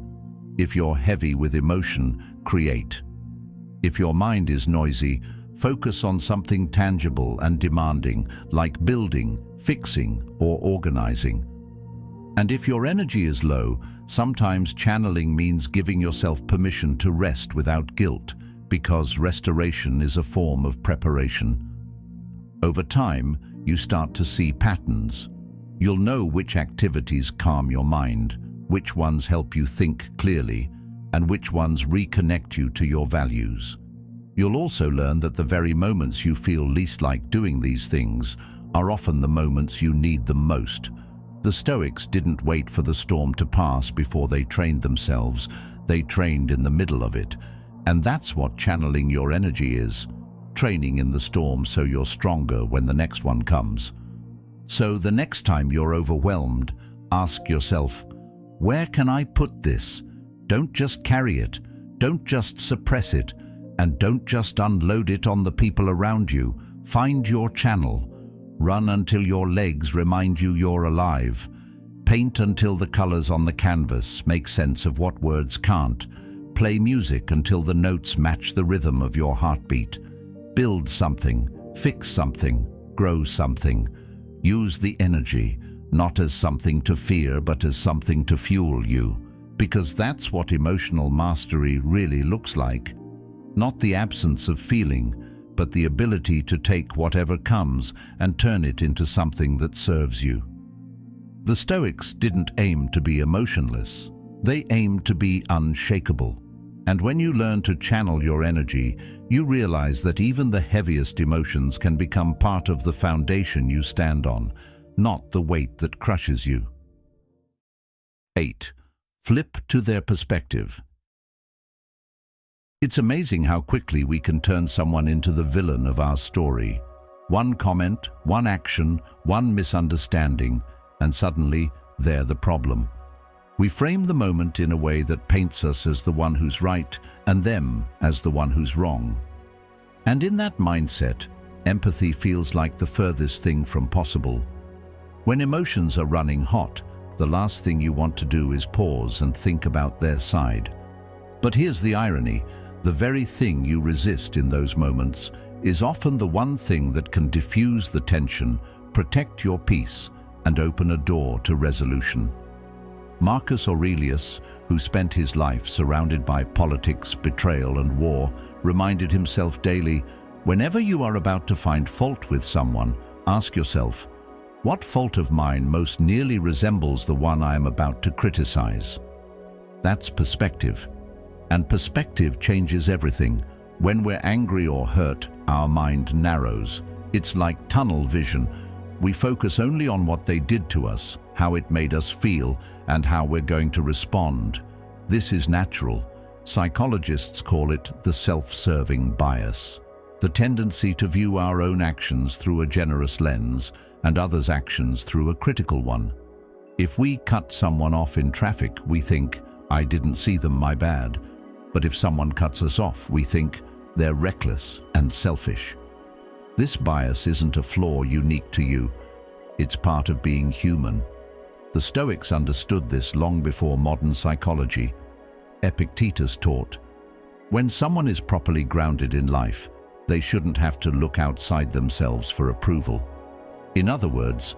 If you're heavy with emotion, create. If your mind is noisy, focus on something tangible and demanding, like building, fixing, or organizing. And if your energy is low, sometimes channeling means giving yourself permission to rest without guilt, because restoration is a form of preparation. Over time, you start to see patterns. You'll know which activities calm your mind, which ones help you think clearly, and which ones reconnect you to your values. You'll also learn that the very moments you feel least like doing these things are often the moments you need them most. The Stoics didn't wait for the storm to pass before they trained themselves. They trained in the middle of it. And that's what channeling your energy is. Training in the storm so you're stronger when the next one comes. So the next time you're overwhelmed, ask yourself, where can I put this? Don't just carry it. Don't just suppress it. And don't just unload it on the people around you. Find your channel. Run until your legs remind you you're alive. Paint until the colors on the canvas make sense of what words can't. Play music until the notes match the rhythm of your heartbeat. Build something, fix something, grow something. Use the energy, not as something to fear, but as something to fuel you. Because that's what emotional mastery really looks like. Not the absence of feeling, but the ability to take whatever comes and turn it into something that serves you. The Stoics didn't aim to be emotionless. They aimed to be unshakable. And when you learn to channel your energy, you realize that even the heaviest emotions can become part of the foundation you stand on, not the weight that crushes you. 8. Flip to their perspective. It's amazing how quickly we can turn someone into the villain of our story. One comment, one action, one misunderstanding, and suddenly they're the problem. We frame the moment in a way that paints us as the one who's right and them as the one who's wrong. And in that mindset, empathy feels like the furthest thing from possible. When emotions are running hot, the last thing you want to do is pause and think about their side. But here's the irony. The very thing you resist in those moments is often the one thing that can diffuse the tension, protect your peace, and open a door to resolution. Marcus Aurelius, who spent his life surrounded by politics, betrayal, and war, reminded himself daily, whenever you are about to find fault with someone, ask yourself, what fault of mine most nearly resembles the one I am about to criticize? That's perspective. And perspective changes everything. When we're angry or hurt, our mind narrows. It's like tunnel vision. We focus only on what they did to us, how it made us feel, and how we're going to respond. This is natural. Psychologists call it the self-serving bias, the tendency to view our own actions through a generous lens and others' actions through a critical one. If we cut someone off in traffic, we think, I didn't see them, my bad. But if someone cuts us off, we think, they're reckless and selfish. This bias isn't a flaw unique to you. It's part of being human. The Stoics understood this long before modern psychology. Epictetus taught, when someone is properly grounded in life, they shouldn't have to look outside themselves for approval. In other words,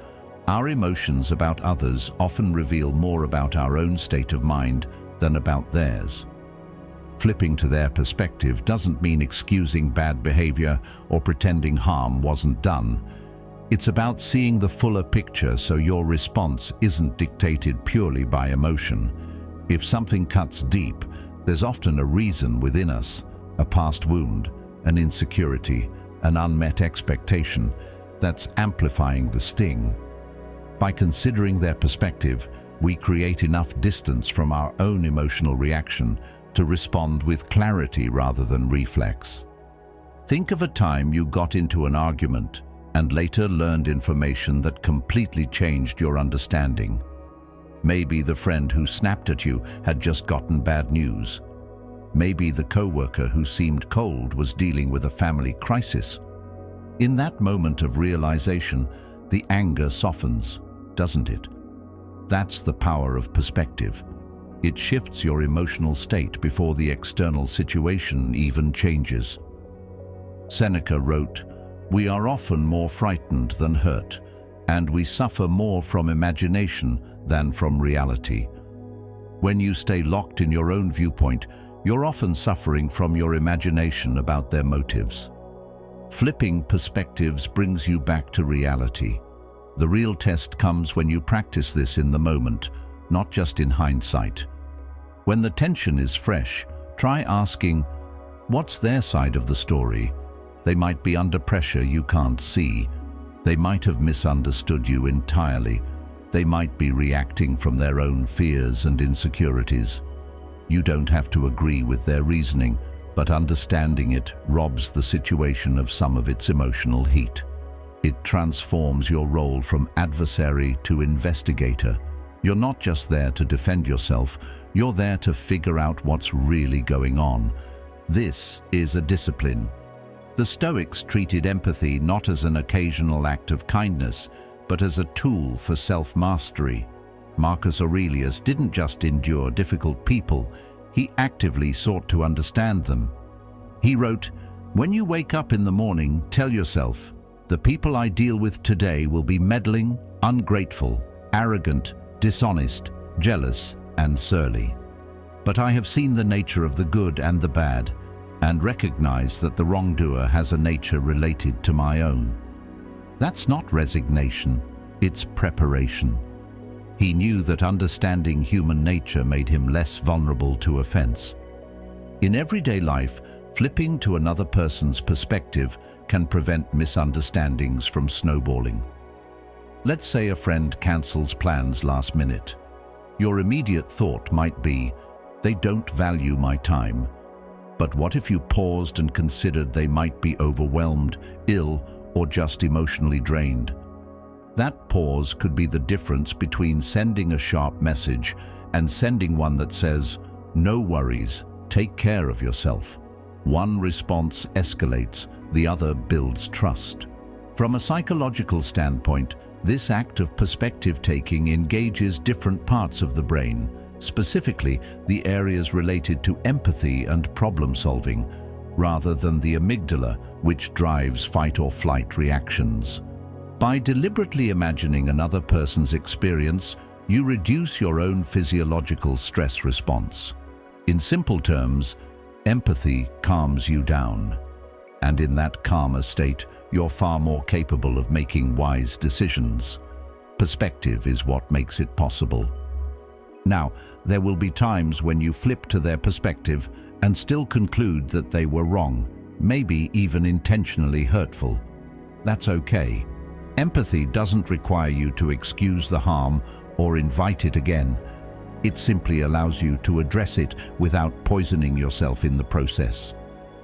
our emotions about others often reveal more about our own state of mind than about theirs. Flipping to their perspective doesn't mean excusing bad behavior or pretending harm wasn't done. It's about seeing the fuller picture so your response isn't dictated purely by emotion. If something cuts deep, there's often a reason within us, a past wound, an insecurity, an unmet expectation that's amplifying the sting. By considering their perspective, we create enough distance from our own emotional reaction to respond with clarity rather than reflex. Think of a time you got into an argument and later learned information that completely changed your understanding. Maybe the friend who snapped at you had just gotten bad news. Maybe the coworker who seemed cold was dealing with a family crisis. In that moment of realization, the anger softens, doesn't it? That's the power of perspective. It shifts your emotional state before the external situation even changes. Seneca wrote, "We are often more frightened than hurt, and we suffer more from imagination than from reality." When you stay locked in your own viewpoint, you're often suffering from your imagination about their motives. Flipping perspectives brings you back to reality. The real test comes when you practice this in the moment, not just in hindsight. When the tension is fresh, try asking, what's their side of the story? They might be under pressure you can't see. They might have misunderstood you entirely. They might be reacting from their own fears and insecurities. You don't have to agree with their reasoning, but understanding it robs the situation of some of its emotional heat. It transforms your role from adversary to investigator. You're not just there to defend yourself, you're there to figure out what's really going on. This is a discipline. The Stoics treated empathy not as an occasional act of kindness, but as a tool for self-mastery. Marcus Aurelius didn't just endure difficult people, he actively sought to understand them. He wrote, "When you wake up in the morning, tell yourself, the people I deal with today will be meddling, ungrateful, arrogant, dishonest, jealous, and surly. But I have seen the nature of the good and the bad, and recognize that the wrongdoer has a nature related to my own." That's not resignation, it's preparation. He knew that understanding human nature made him less vulnerable to offense. In everyday life, flipping to another person's perspective can prevent misunderstandings from snowballing. Let's say a friend cancels plans last minute. Your immediate thought might be, they don't value my time. But what if you paused and considered they might be overwhelmed, ill, or just emotionally drained? That pause could be the difference between sending a sharp message and sending one that says, "No worries, take care of yourself." One response escalates, the other builds trust. From a psychological standpoint, this act of perspective-taking engages different parts of the brain, specifically the areas related to empathy and problem-solving, rather than the amygdala, which drives fight-or-flight reactions. By deliberately imagining another person's experience, You reduce your own physiological stress response. In simple terms, empathy calms you down. And in that calmer state, you're far more capable of making wise decisions. Perspective is what makes it possible. Now, there will be times when you flip to their perspective and still conclude that they were wrong, maybe even intentionally hurtful. That's okay. Empathy doesn't require you to excuse the harm or invite it again. It simply allows you to address it without poisoning yourself in the process.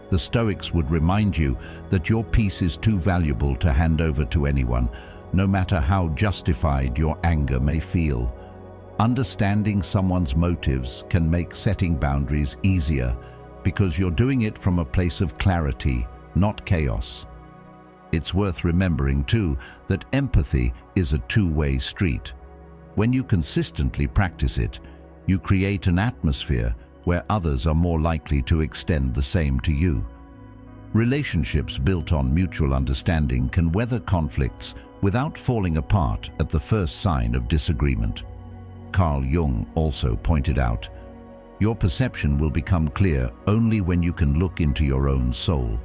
The Stoics would remind you that your peace is too valuable to hand over to anyone, no matter how justified your anger may feel. Understanding someone's motives can make setting boundaries easier because you're doing it from a place of clarity, not chaos. It's worth remembering, too, that empathy is a two-way street. When you consistently practice it, you create an atmosphere where others are more likely to extend the same to you. Relationships built on mutual understanding can weather conflicts without falling apart at the first sign of disagreement. Carl Jung also pointed out, your perception will become clear only when you can look into your own soul.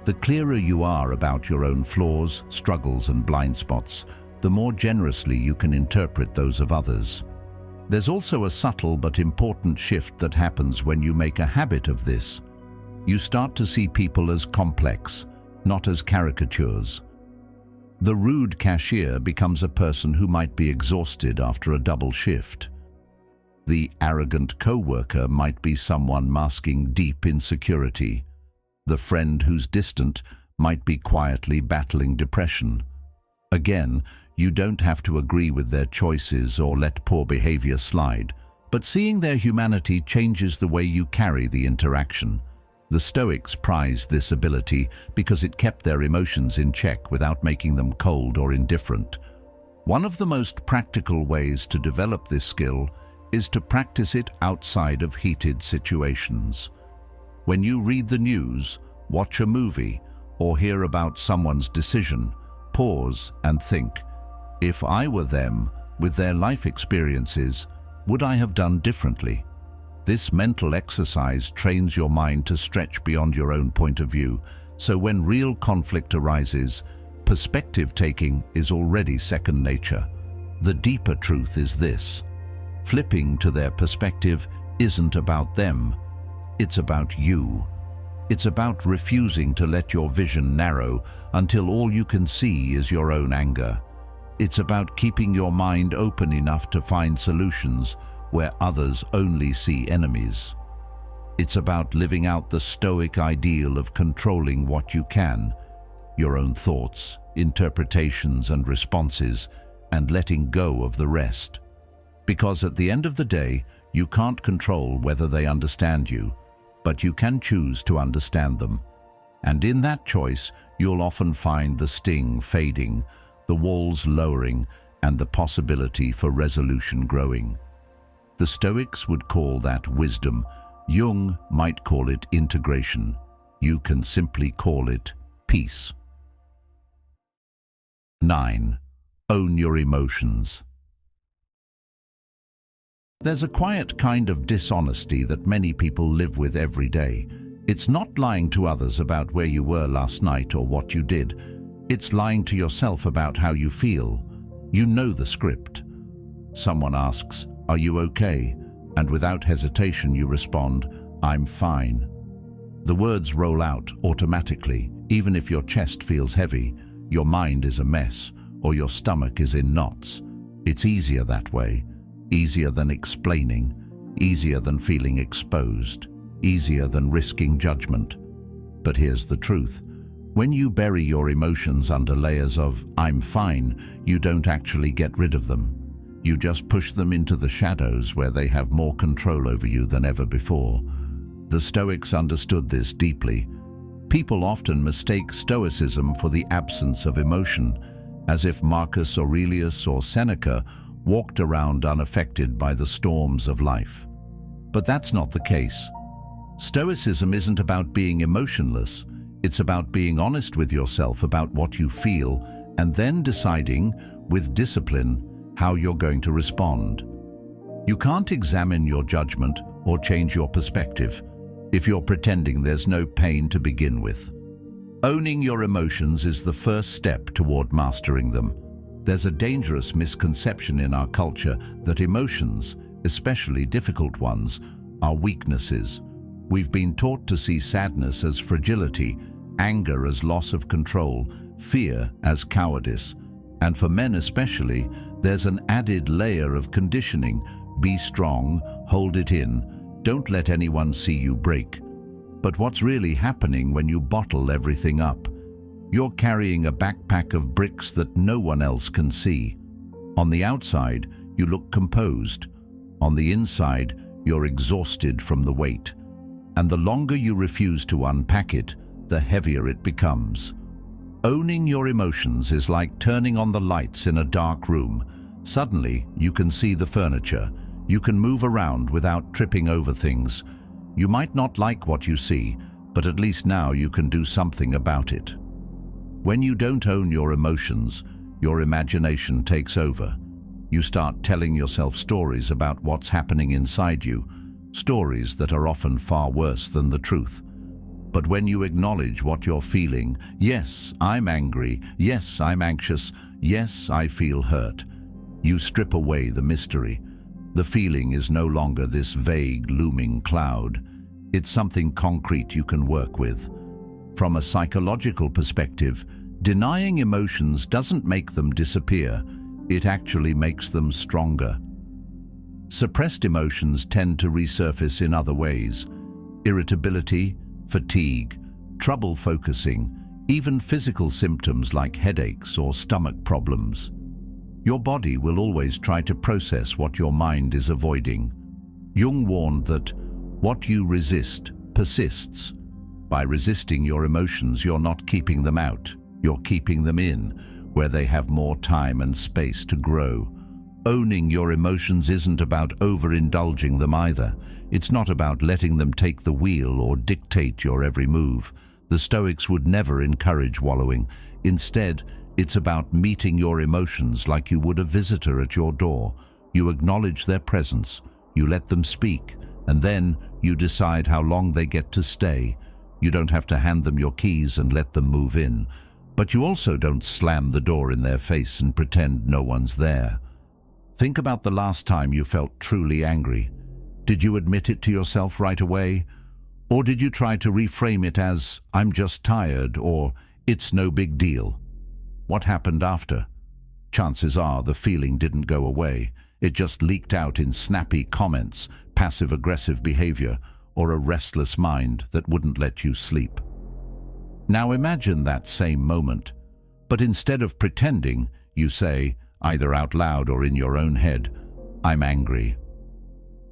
The clearer you are about your own flaws, struggles, and blind spots, the more generously you can interpret those of others. There's also a subtle but important shift that happens when you make a habit of this. You start to see people as complex, not as caricatures. The rude cashier becomes a person who might be exhausted after a double shift. The arrogant co-worker might be someone masking deep insecurity. The friend who's distant might be quietly battling depression. Again, you don't have to agree with their choices or let poor behavior slide, but seeing their humanity changes the way you carry the interaction. The Stoics prized this ability because it kept their emotions in check without making them cold or indifferent. One of the most practical ways to develop this skill is to practice it outside of heated situations. When you read the news, watch a movie, or hear about someone's decision, pause and think, if I were them, with their life experiences, would I have done differently? This mental exercise trains your mind to stretch beyond your own point of view, so when real conflict arises, perspective taking is already second nature. The deeper truth is this: flipping to their perspective isn't about them, it's about you. It's about refusing to let your vision narrow until all you can see is your own anger. It's about keeping your mind open enough to find solutions where others only see enemies. It's about living out the Stoic ideal of controlling what you can, your own thoughts, interpretations, and responses, and letting go of the rest. Because at the end of the day, you can't control whether they understand you, but you can choose to understand them. And in that choice, you'll often find the sting fading, the walls lowering, and the possibility for resolution growing. The Stoics would call that wisdom. Jung might call it integration. You can simply call it peace. 9. Own your emotions. There's a quiet kind of dishonesty that many people live with every day. It's not lying to others about where you were last night or what you did. It's lying to yourself about how you feel. You know the script. Someone asks, "Are you okay?" And without hesitation you respond, "I'm fine." The words roll out automatically, even if your chest feels heavy, your mind is a mess, or your stomach is in knots. It's easier that way. Easier than explaining, easier than feeling exposed, easier than risking judgment. But here's the truth. When you bury your emotions under layers of "I'm fine," you don't actually get rid of them. You just push them into the shadows where they have more control over you than ever before. The Stoics understood this deeply. People often mistake Stoicism for the absence of emotion, as if Marcus Aurelius or Seneca walked around unaffected by the storms of life. But that's not the case. Stoicism isn't about being emotionless. It's about being honest with yourself about what you feel and then deciding, with discipline, how you're going to respond. You can't examine your judgment or change your perspective if you're pretending there's no pain to begin with. Owning your emotions is the first step toward mastering them. There's a dangerous misconception in our culture that emotions, especially difficult ones, are weaknesses. We've been taught to see sadness as fragility, anger as loss of control, fear as cowardice. And for men especially, there's an added layer of conditioning. Be strong, hold it in, don't let anyone see you break. But what's really happening when you bottle everything up? You're carrying a backpack of bricks that no one else can see. On the outside, you look composed. On the inside, you're exhausted from the weight. And the longer you refuse to unpack it, the heavier it becomes. Owning your emotions is like turning on the lights in a dark room. Suddenly, you can see the furniture. You can move around without tripping over things. You might not like what you see, but at least now you can do something about it. When you don't own your emotions, your imagination takes over. You start telling yourself stories about what's happening inside you, stories that are often far worse than the truth. But when you acknowledge what you're feeling, yes, I'm angry, yes, I'm anxious, yes, I feel hurt, you strip away the mystery. The feeling is no longer this vague, looming cloud. It's something concrete you can work with. From a psychological perspective, denying emotions doesn't make them disappear. It actually makes them stronger. Suppressed emotions tend to resurface in other ways. Irritability, fatigue, trouble focusing, even physical symptoms like headaches or stomach problems. Your body will always try to process what your mind is avoiding. Jung warned that what you resist persists. By resisting your emotions, you're not keeping them out. You're keeping them in, where they have more time and space to grow. Owning your emotions isn't about overindulging them either. It's not about letting them take the wheel or dictate your every move. The Stoics would never encourage wallowing. Instead, it's about meeting your emotions like you would a visitor at your door. You acknowledge their presence, you let them speak, and then you decide how long they get to stay. You don't have to hand them your keys and let them move in, but you also don't slam the door in their face and pretend no one's there. Think about the last time you felt truly angry. Did you admit it to yourself right away? Or did you try to reframe it as, I'm just tired, or it's no big deal? What happened after? Chances are the feeling didn't go away. It just leaked out in snappy comments, passive-aggressive behavior, or a restless mind that wouldn't let you sleep. Now imagine that same moment, but instead of pretending, you say, either out loud or in your own head, I'm angry.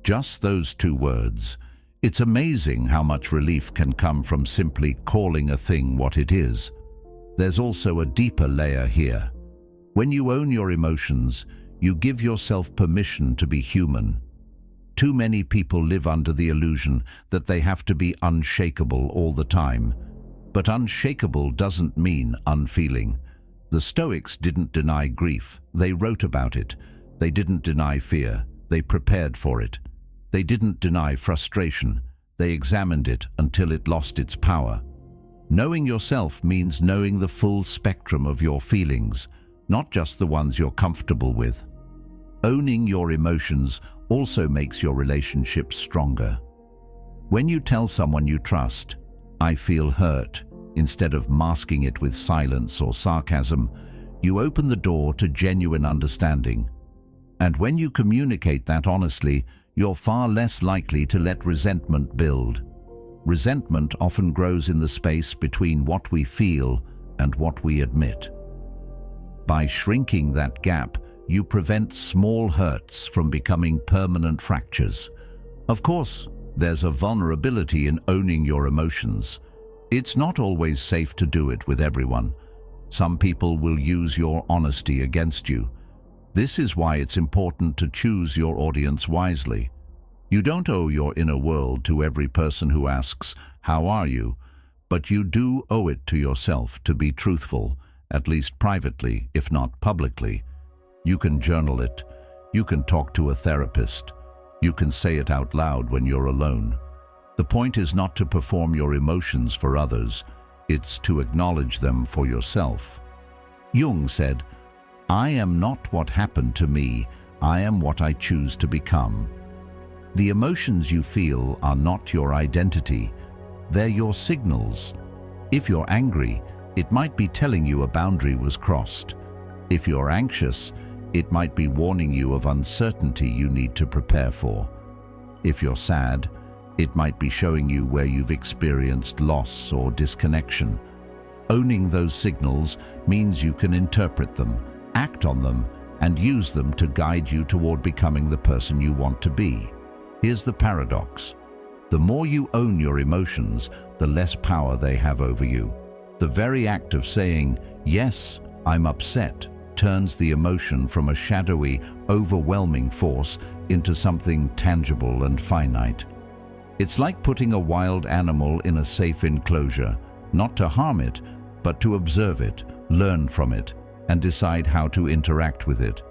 Just those two words. It's amazing how much relief can come from simply calling a thing what it is. There's also a deeper layer here. When you own your emotions, you give yourself permission to be human. Too many people live under the illusion that they have to be unshakable all the time. But unshakable doesn't mean unfeeling. The Stoics didn't deny grief, they wrote about it. They didn't deny fear, they prepared for it. They didn't deny frustration, they examined it until it lost its power. Knowing yourself means knowing the full spectrum of your feelings, not just the ones you're comfortable with. Owning your emotions also makes your relationships stronger. When you tell someone you trust, I feel hurt, instead of masking it with silence or sarcasm, you open the door to genuine understanding. And when you communicate that honestly, you're far less likely to let resentment build. Resentment often grows in the space between what we feel and what we admit. By shrinking that gap, you prevent small hurts from becoming permanent fractures. Of course, there's a vulnerability in owning your emotions. It's not always safe to do it with everyone. Some people will use your honesty against you. This is why it's important to choose your audience wisely. You don't owe your inner world to every person who asks, "How are you?" But you do owe it to yourself to be truthful, at least privately, if not publicly. You can journal it. You can talk to a therapist. You can say it out loud when you're alone. The point is not to perform your emotions for others. It's to acknowledge them for yourself. Jung said, "I am not what happened to me. I am what I choose to become." The emotions you feel are not your identity. They're your signals. If you're angry, it might be telling you a boundary was crossed. If you're anxious, it might be warning you of uncertainty you need to prepare for. If you're sad, it might be showing you where you've experienced loss or disconnection. Owning those signals means you can interpret them, act on them, and use them to guide you toward becoming the person you want to be. Here's the paradox. The more you own your emotions, the less power they have over you. The very act of saying, "Yes, I'm upset," turns the emotion from a shadowy, overwhelming force into something tangible and finite. It's like putting a wild animal in a safe enclosure, not to harm it, but to observe it, learn from it, and decide how to interact with it.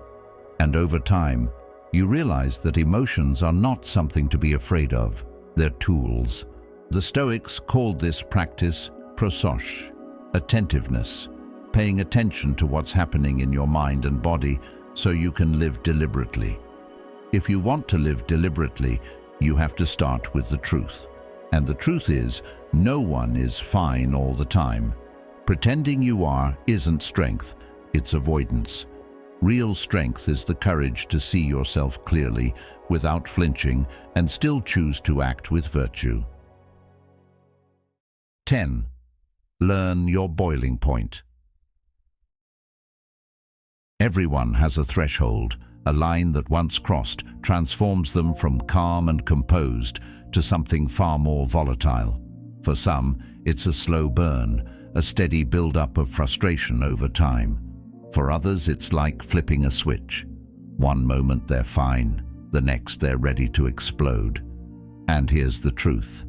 And over time, you realize that emotions are not something to be afraid of. They're tools. The Stoics called this practice prosos, attentiveness, paying attention to what's happening in your mind and body so you can live deliberately. If you want to live deliberately, you have to start with the truth. And the truth is, no one is fine all the time. Pretending you are isn't strength, it's avoidance. Real strength is the courage to see yourself clearly, without flinching, and still choose to act with virtue. 10. Learn your boiling point. Everyone has a threshold, a line that once crossed transforms them from calm and composed to something far more volatile. For some, it's a slow burn, a steady build-up of frustration over time. For others, it's like flipping a switch. One moment they're fine, the next they're ready to explode. And here's the truth.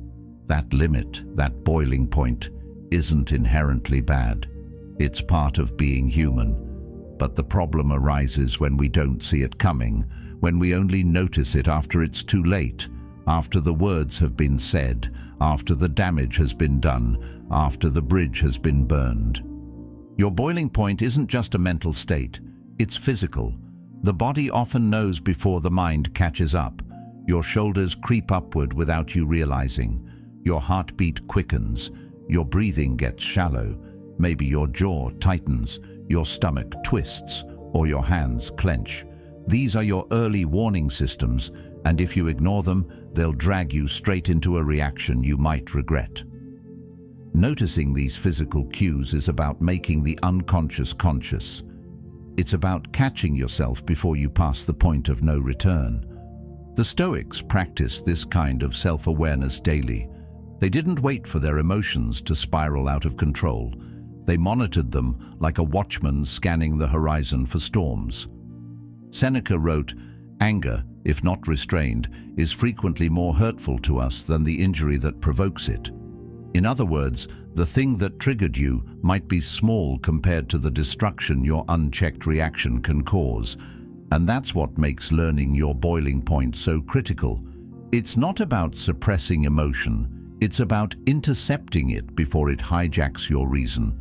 That limit, that boiling point, isn't inherently bad. It's part of being human. But the problem arises when we don't see it coming, when we only notice it after it's too late, after the words have been said, after the damage has been done, after the bridge has been burned. Your boiling point isn't just a mental state, it's physical. The body often knows before the mind catches up. Your shoulders creep upward without you realizing. Your heartbeat quickens. Your breathing gets shallow. Maybe your jaw tightens, your stomach twists, or your hands clench. These are your early warning systems, and if you ignore them, they'll drag you straight into a reaction you might regret. Noticing these physical cues is about making the unconscious conscious. It's about catching yourself before you pass the point of no return. The Stoics practiced this kind of self-awareness daily. They didn't wait for their emotions to spiral out of control. They monitored them like a watchman scanning the horizon for storms. Seneca wrote, "Anger, if not restrained, is frequently more hurtful to us than the injury that provokes it." In other words, the thing that triggered you might be small compared to the destruction your unchecked reaction can cause. And that's what makes learning your boiling point so critical. It's not about suppressing emotion, it's about intercepting it before it hijacks your reason.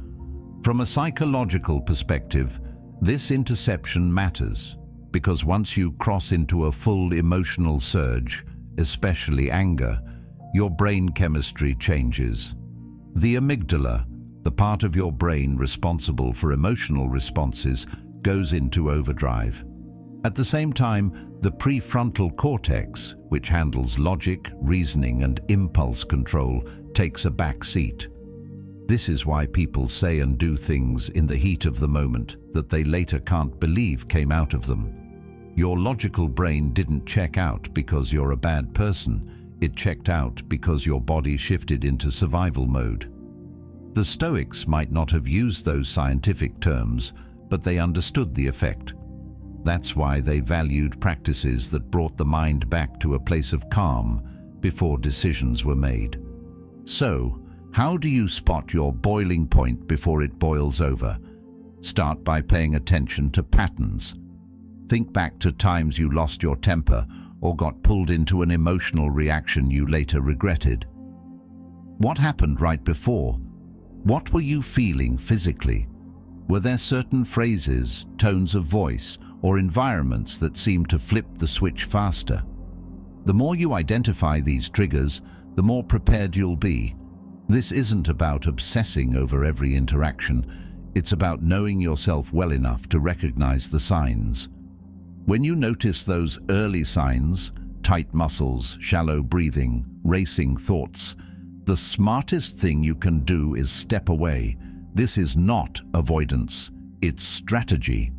From a psychological perspective, this interception matters, because once you cross into a full emotional surge, especially anger, your brain chemistry changes. The amygdala, the part of your brain responsible for emotional responses, goes into overdrive. At the same time, the prefrontal cortex, which handles logic, reasoning, and impulse control, takes a back seat. This is why people say and do things in the heat of the moment that they later can't believe came out of them. Your logical brain didn't check out because you're a bad person. It checked out because your body shifted into survival mode. The Stoics might not have used those scientific terms, but they understood the effect. That's why they valued practices that brought the mind back to a place of calm before decisions were made. So, how do you spot your boiling point before it boils over? Start by paying attention to patterns. Think back to times you lost your temper or got pulled into an emotional reaction you later regretted. What happened right before? What were you feeling physically? Were there certain phrases, tones of voice, or environments that seemed to flip the switch faster? The more you identify these triggers, the more prepared you'll be. This isn't about obsessing over every interaction. It's about knowing yourself well enough to recognize the signs. When you notice those early signs, tight muscles, shallow breathing, racing thoughts, the smartest thing you can do is step away. This is not avoidance, it's strategy.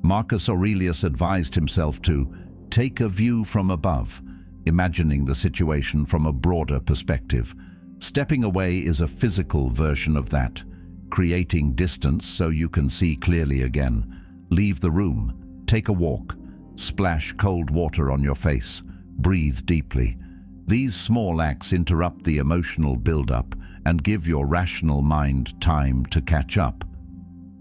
Marcus Aurelius advised himself to take a view from above, imagining the situation from a broader perspective. Stepping away is a physical version of that, creating distance so you can see clearly again. Leave the room, take a walk, splash cold water on your face, breathe deeply. These small acts interrupt the emotional build-up and give your rational mind time to catch up.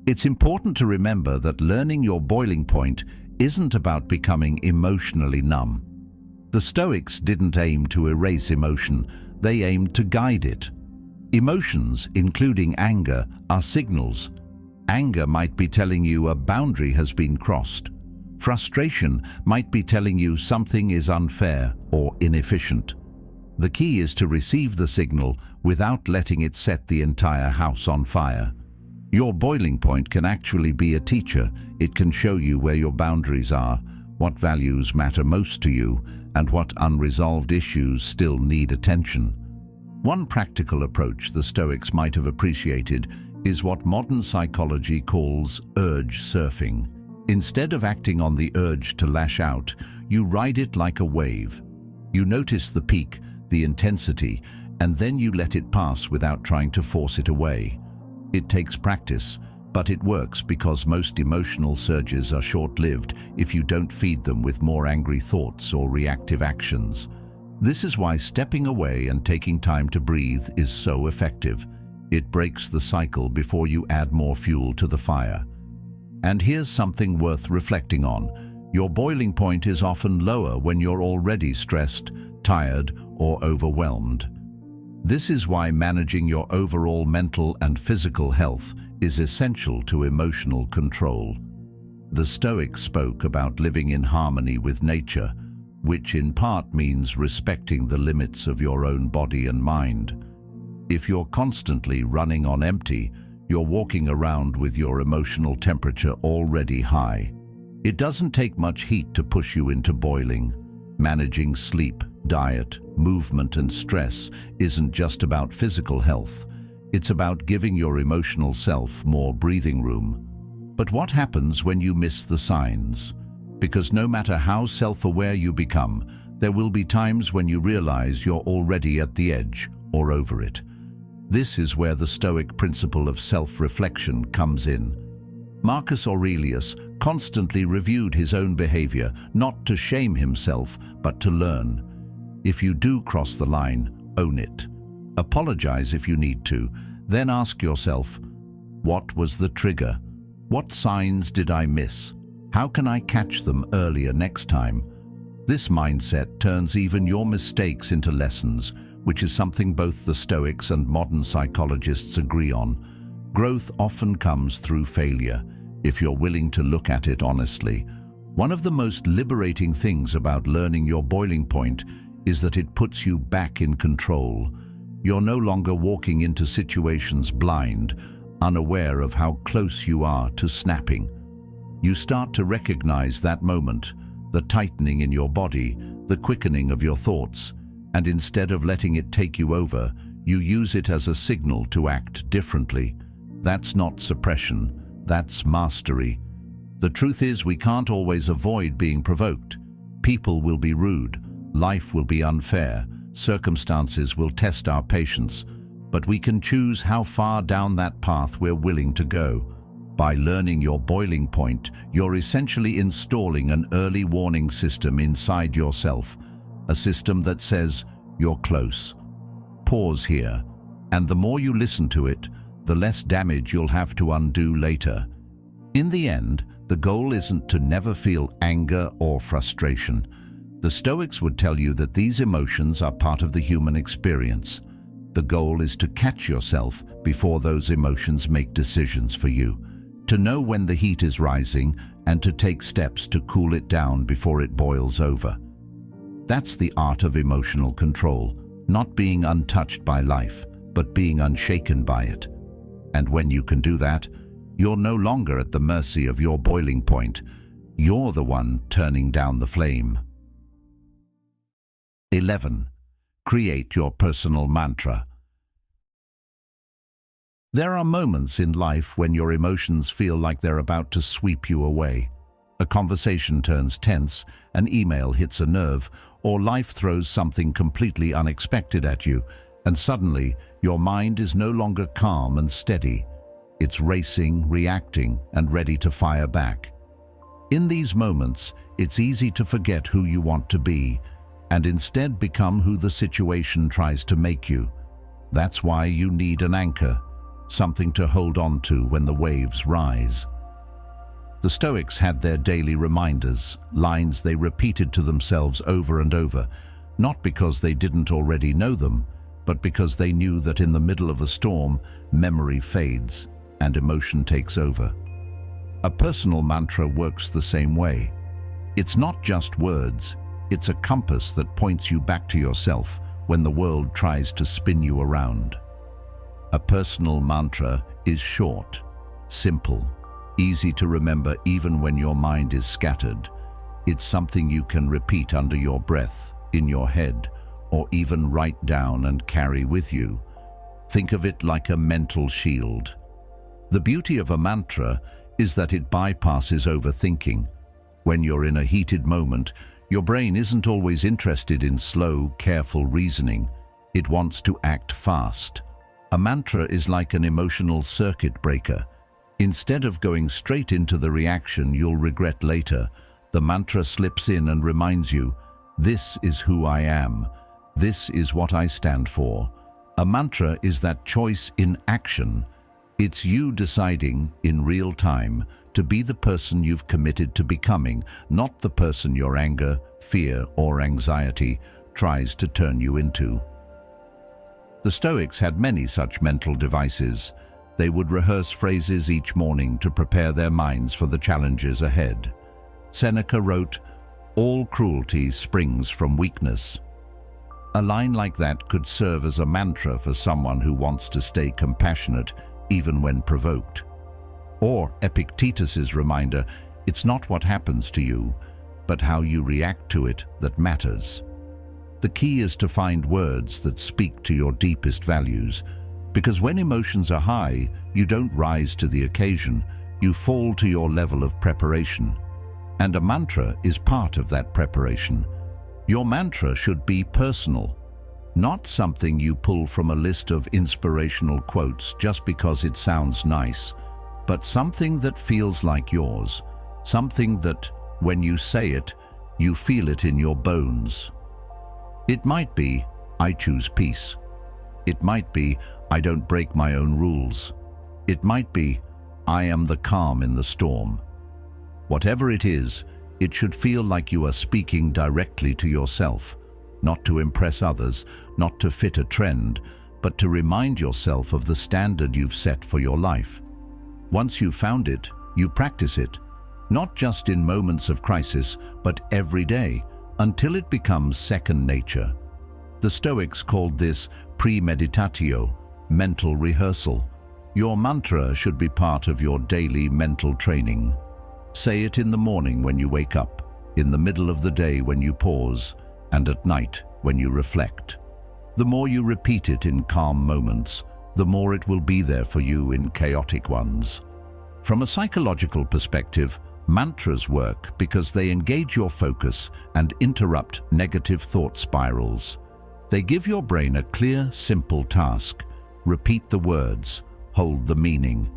It's important to remember that learning your boiling point isn't about becoming emotionally numb. The Stoics didn't aim to erase emotion, they aimed to guide it. Emotions, including anger, are signals. Anger might be telling you a boundary has been crossed. Frustration might be telling you something is unfair or inefficient. The key is to receive the signal without letting it set the entire house on fire. Your boiling point can actually be a teacher. It can show you where your boundaries are, what values matter most to you, and what unresolved issues still need attention. One practical approach the Stoics might have appreciated is what modern psychology calls urge surfing. Instead of acting on the urge to lash out, you ride it like a wave. You notice the peak, the intensity, and then you let it pass without trying to force it away. It takes practice, but it works because most emotional surges are short-lived if you don't feed them with more angry thoughts or reactive actions. This is why stepping away and taking time to breathe is so effective. It breaks the cycle before you add more fuel to the fire. And here's something worth reflecting on. Your boiling point is often lower when you're already stressed, tired, or overwhelmed. This is why managing your overall mental and physical health is essential to emotional control. The Stoics spoke about living in harmony with nature, which in part means respecting the limits of your own body and mind. If you're constantly running on empty, you're walking around with your emotional temperature already high. It doesn't take much heat to push you into boiling. Managing sleep, diet, movement, and stress isn't just about physical health. It's about giving your emotional self more breathing room. But what happens when you miss the signs? Because no matter how self-aware you become, there will be times when you realize you're already at the edge or over it. This is where the Stoic principle of self-reflection comes in. Marcus Aurelius constantly reviewed his own behavior, not to shame himself, but to learn. If you do cross the line, own it. Apologize if you need to, then ask yourself, what was the trigger? What signs did I miss? How can I catch them earlier next time? This mindset turns even your mistakes into lessons, which is something both the Stoics and modern psychologists agree on. Growth often comes through failure, if you're willing to look at it honestly. One of the most liberating things about learning your boiling point is that it puts you back in control. You're no longer walking into situations blind, unaware of how close you are to snapping. You start to recognize that moment, the tightening in your body, the quickening of your thoughts, and instead of letting it take you over, you use it as a signal to act differently. That's not suppression, that's mastery. The truth is, we can't always avoid being provoked. People will be rude, life will be unfair, circumstances will test our patience, but we can choose how far down that path we're willing to go. By learning your boiling point, you're essentially installing an early warning system inside yourself, a system that says, you're close. Pause here, and the more you listen to it, the less damage you'll have to undo later. In the end, The goal isn't to never feel anger or frustration. The Stoics would tell you that these emotions are part of the human experience. The goal is to catch yourself before those emotions make decisions for you, to know when the heat is rising and to take steps to cool it down before it boils over. That's the art of emotional control, not being untouched by life, but being unshaken by it. And when you can do that, you're no longer at the mercy of your boiling point. You're the one turning down the flame. 11. Create your personal mantra. There are moments in life when your emotions feel like they're about to sweep you away. A conversation turns tense, an email hits a nerve, or life throws something completely unexpected at you, and suddenly your mind is no longer calm and steady. It's racing, reacting, and ready to fire back. In these moments, it's easy to forget who you want to be, and instead become who the situation tries to make you. That's why you need an anchor, something to hold on to when the waves rise. The Stoics had their daily reminders, lines they repeated to themselves over and over, not because they didn't already know them, but because they knew that in the middle of a storm, memory fades and emotion takes over. A personal mantra works the same way. It's not just words, it's a compass that points you back to yourself when the world tries to spin you around. A personal mantra is short, simple, easy to remember even when your mind is scattered. It's something you can repeat under your breath, in your head, or even write down and carry with you. Think of it like a mental shield. The beauty of a mantra is that it bypasses overthinking. When you're in a heated moment, your brain isn't always interested in slow, careful reasoning. It wants to act fast. A mantra is like an emotional circuit breaker. Instead of going straight into the reaction you'll regret later, the mantra slips in and reminds you, this is who I am. This is what I stand for. A mantra is that choice in action. It's you deciding, in real time, to be the person you've committed to becoming, not the person your anger, fear, or anxiety tries to turn you into. The Stoics had many such mental devices. They would rehearse phrases each morning to prepare their minds for the challenges ahead. Seneca wrote, "All cruelty springs from weakness." A line like that could serve as a mantra for someone who wants to stay compassionate even when provoked. Or Epictetus's reminder, it's not what happens to you, but how you react to it that matters. The key is to find words that speak to your deepest values, because when emotions are high, you don't rise to the occasion, you fall to your level of preparation. And a mantra is part of that preparation. Your mantra should be personal, not something you pull from a list of inspirational quotes just because it sounds nice, but something that feels like yours, something that, when you say it, you feel it in your bones. It might be, I choose peace. It might be, I don't break my own rules. It might be, I am the calm in the storm. Whatever it is, it should feel like you are speaking directly to yourself, not to impress others, not to fit a trend, but to remind yourself of the standard you've set for your life. Once you've found it, you practice it, not just in moments of crisis, but every day, until it becomes second nature. The Stoics called this premeditatio, mental rehearsal. Your mantra should be part of your daily mental training. Say it in the morning when you wake up, in the middle of the day when you pause, and at night when you reflect. The more you repeat it in calm moments, the more it will be there for you in chaotic ones. From a psychological perspective, mantras work because they engage your focus and interrupt negative thought spirals. They give your brain a clear, simple task. Repeat the words, hold the meaning.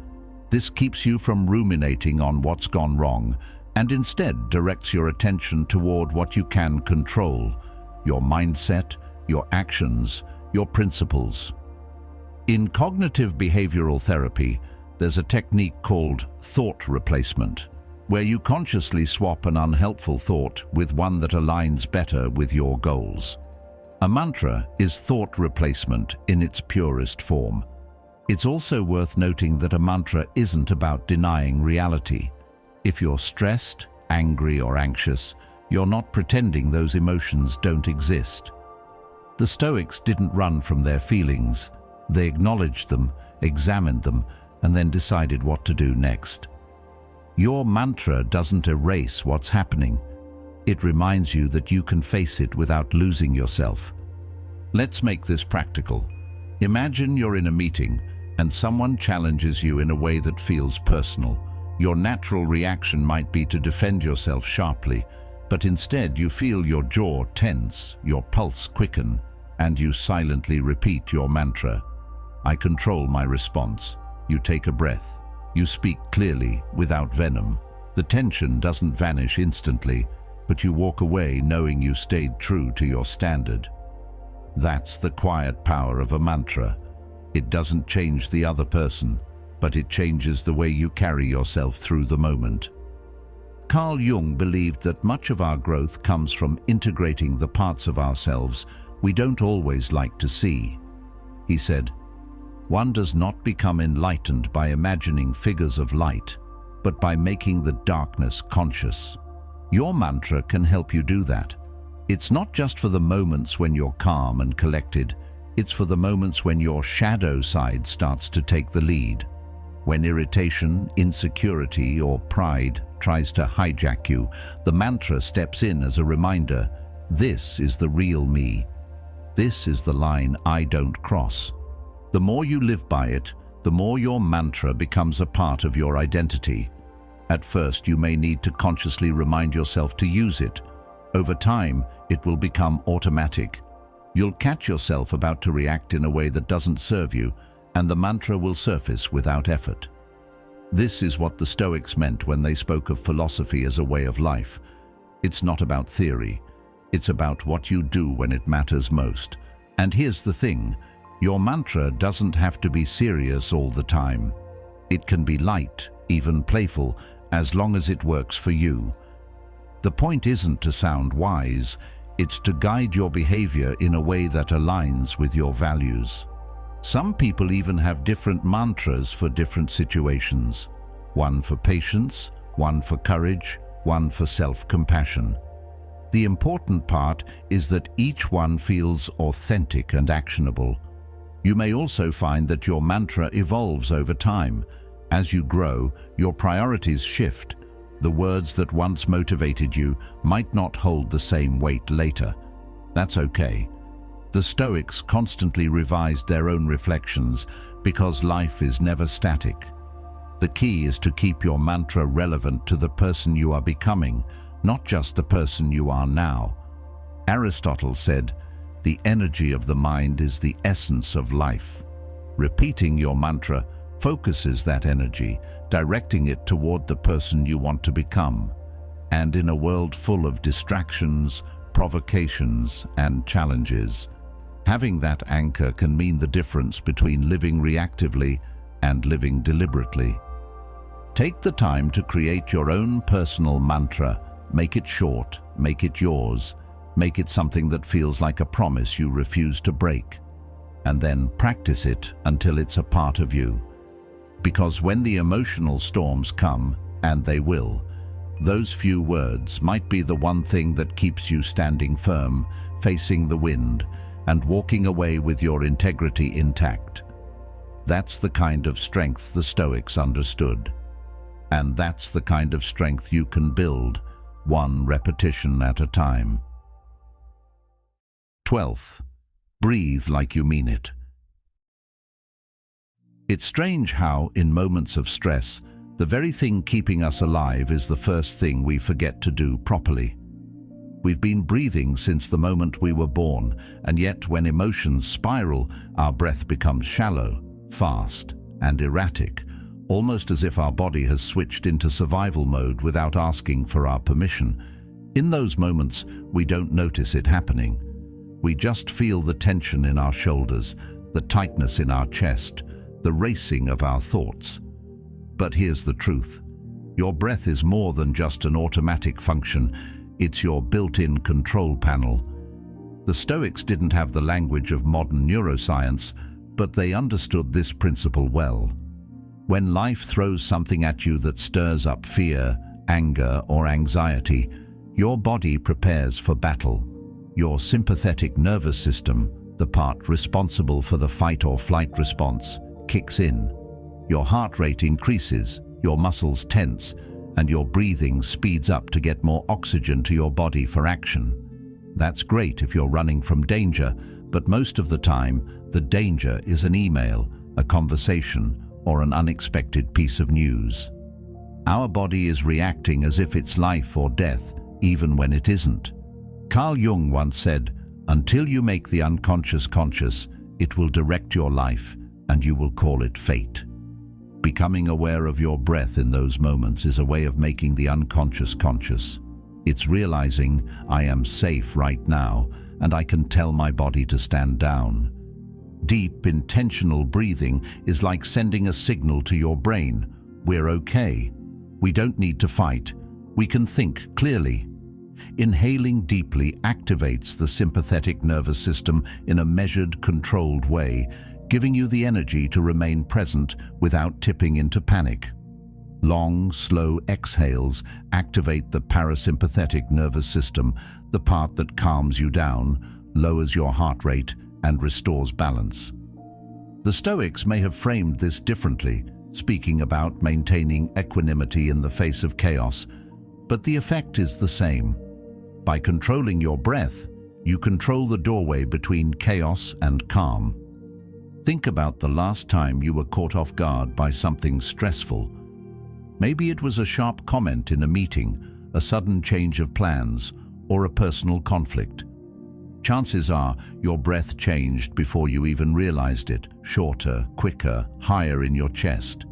This keeps you from ruminating on what's gone wrong and instead directs your attention toward what you can control, your mindset, your actions, your principles. In cognitive behavioral therapy, there's a technique called thought replacement. where you consciously swap an unhelpful thought with one that aligns better with your goals. A mantra is thought replacement in its purest form. It's also worth noting that a mantra isn't about denying reality. If you're stressed, angry, or anxious, you're not pretending those emotions don't exist. The Stoics didn't run from their feelings. They acknowledged them, examined them, and then decided what to do next. Your mantra doesn't erase what's happening. It reminds you that you can face it without losing yourself. Let's make this practical. Imagine you're in a meeting and someone challenges you in a way that feels personal. Your natural reaction might be to defend yourself sharply, but instead you feel your jaw tense, your pulse quicken, and you silently repeat your mantra. I control my response. You take a breath. You speak clearly, without venom. The tension doesn't vanish instantly, but you walk away knowing you stayed true to your standard. That's the quiet power of a mantra. It doesn't change the other person, but it changes the way you carry yourself through the moment. Carl Jung believed that much of our growth comes from integrating the parts of ourselves we don't always like to see. He said, "One does not become enlightened by imagining figures of light, but by making the darkness conscious." Your mantra can help you do that. It's not just for the moments when you're calm and collected, it's for the moments when your shadow side starts to take the lead. When irritation, insecurity, or pride tries to hijack you, the mantra steps in as a reminder, this is the real me. This is the line I don't cross. The more you live by it, the more your mantra becomes a part of your identity. At first, you may need to consciously remind yourself to use it. Over time, it will become automatic. You'll catch yourself about to react in a way that doesn't serve you, and the mantra will surface without effort. This is what the Stoics meant when they spoke of philosophy as a way of life. It's not about theory. It's about what you do when it matters most. And here's the thing. Your mantra doesn't have to be serious all the time. It can be light, even playful, as long as it works for you. The point isn't to sound wise, it's to guide your behavior in a way that aligns with your values. Some people even have different mantras for different situations. One for patience, one for courage, one for self-compassion. The important part is that each one feels authentic and actionable. You may also find that your mantra evolves over time. As you grow, your priorities shift. The words that once motivated you might not hold the same weight later. That's okay. The Stoics constantly revised their own reflections because life is never static. The key is to keep your mantra relevant to the person you are becoming, not just the person you are now. Aristotle said, "The energy of the mind is the essence of life." Repeating your mantra focuses that energy, directing it toward the person you want to become. And in a world full of distractions, provocations, and challenges, having that anchor can mean the difference between living reactively and living deliberately. Take the time to create your own personal mantra. Make it short, make it yours, make it something that feels like a promise you refuse to break. And then practice it until it's a part of you. Because when the emotional storms come, and they will, those few words might be the one thing that keeps you standing firm, facing the wind, and walking away with your integrity intact. That's the kind of strength the Stoics understood. And that's the kind of strength you can build, one repetition at a time. 12th, breathe like you mean it. It's strange how, in moments of stress, the very thing keeping us alive is the first thing we forget to do properly. We've been breathing since the moment we were born, and yet when emotions spiral, our breath becomes shallow, fast, and erratic, almost as if our body has switched into survival mode without asking for our permission. In those moments, we don't notice it happening. We just feel the tension in our shoulders, the tightness in our chest, the racing of our thoughts. But here's the truth. Your breath is more than just an automatic function. It's your built-in control panel. The Stoics didn't have the language of modern neuroscience, but they understood this principle well. When life throws something at you that stirs up fear, anger, or anxiety, your body prepares for battle. Your sympathetic nervous system, the part responsible for the fight or flight response, kicks in. Your heart rate increases, your muscles tense, and your breathing speeds up to get more oxygen to your body for action. That's great if you're running from danger, but most of the time, the danger is an email, a conversation, or an unexpected piece of news. Our body is reacting as if it's life or death, even when it isn't. Carl Jung once said, "Until you make the unconscious conscious, it will direct your life, and you will call it fate." Becoming aware of your breath in those moments is a way of making the unconscious conscious. It's realizing, I am safe right now, and I can tell my body to stand down. Deep, intentional breathing is like sending a signal to your brain. We're okay. We don't need to fight. We can think clearly. Inhaling deeply activates the sympathetic nervous system in a measured, controlled way, giving you the energy to remain present without tipping into panic. Long, slow exhales activate the parasympathetic nervous system, the part that calms you down, lowers your heart rate, and restores balance. The Stoics may have framed this differently, speaking about maintaining equanimity in the face of chaos, but the effect is the same. By controlling your breath, you control the doorway between chaos and calm. Think about the last time you were caught off guard by something stressful. Maybe it was a sharp comment in a meeting, a sudden change of plans, or a personal conflict. Chances are your breath changed before you even realized it, shorter, quicker, higher in your chest.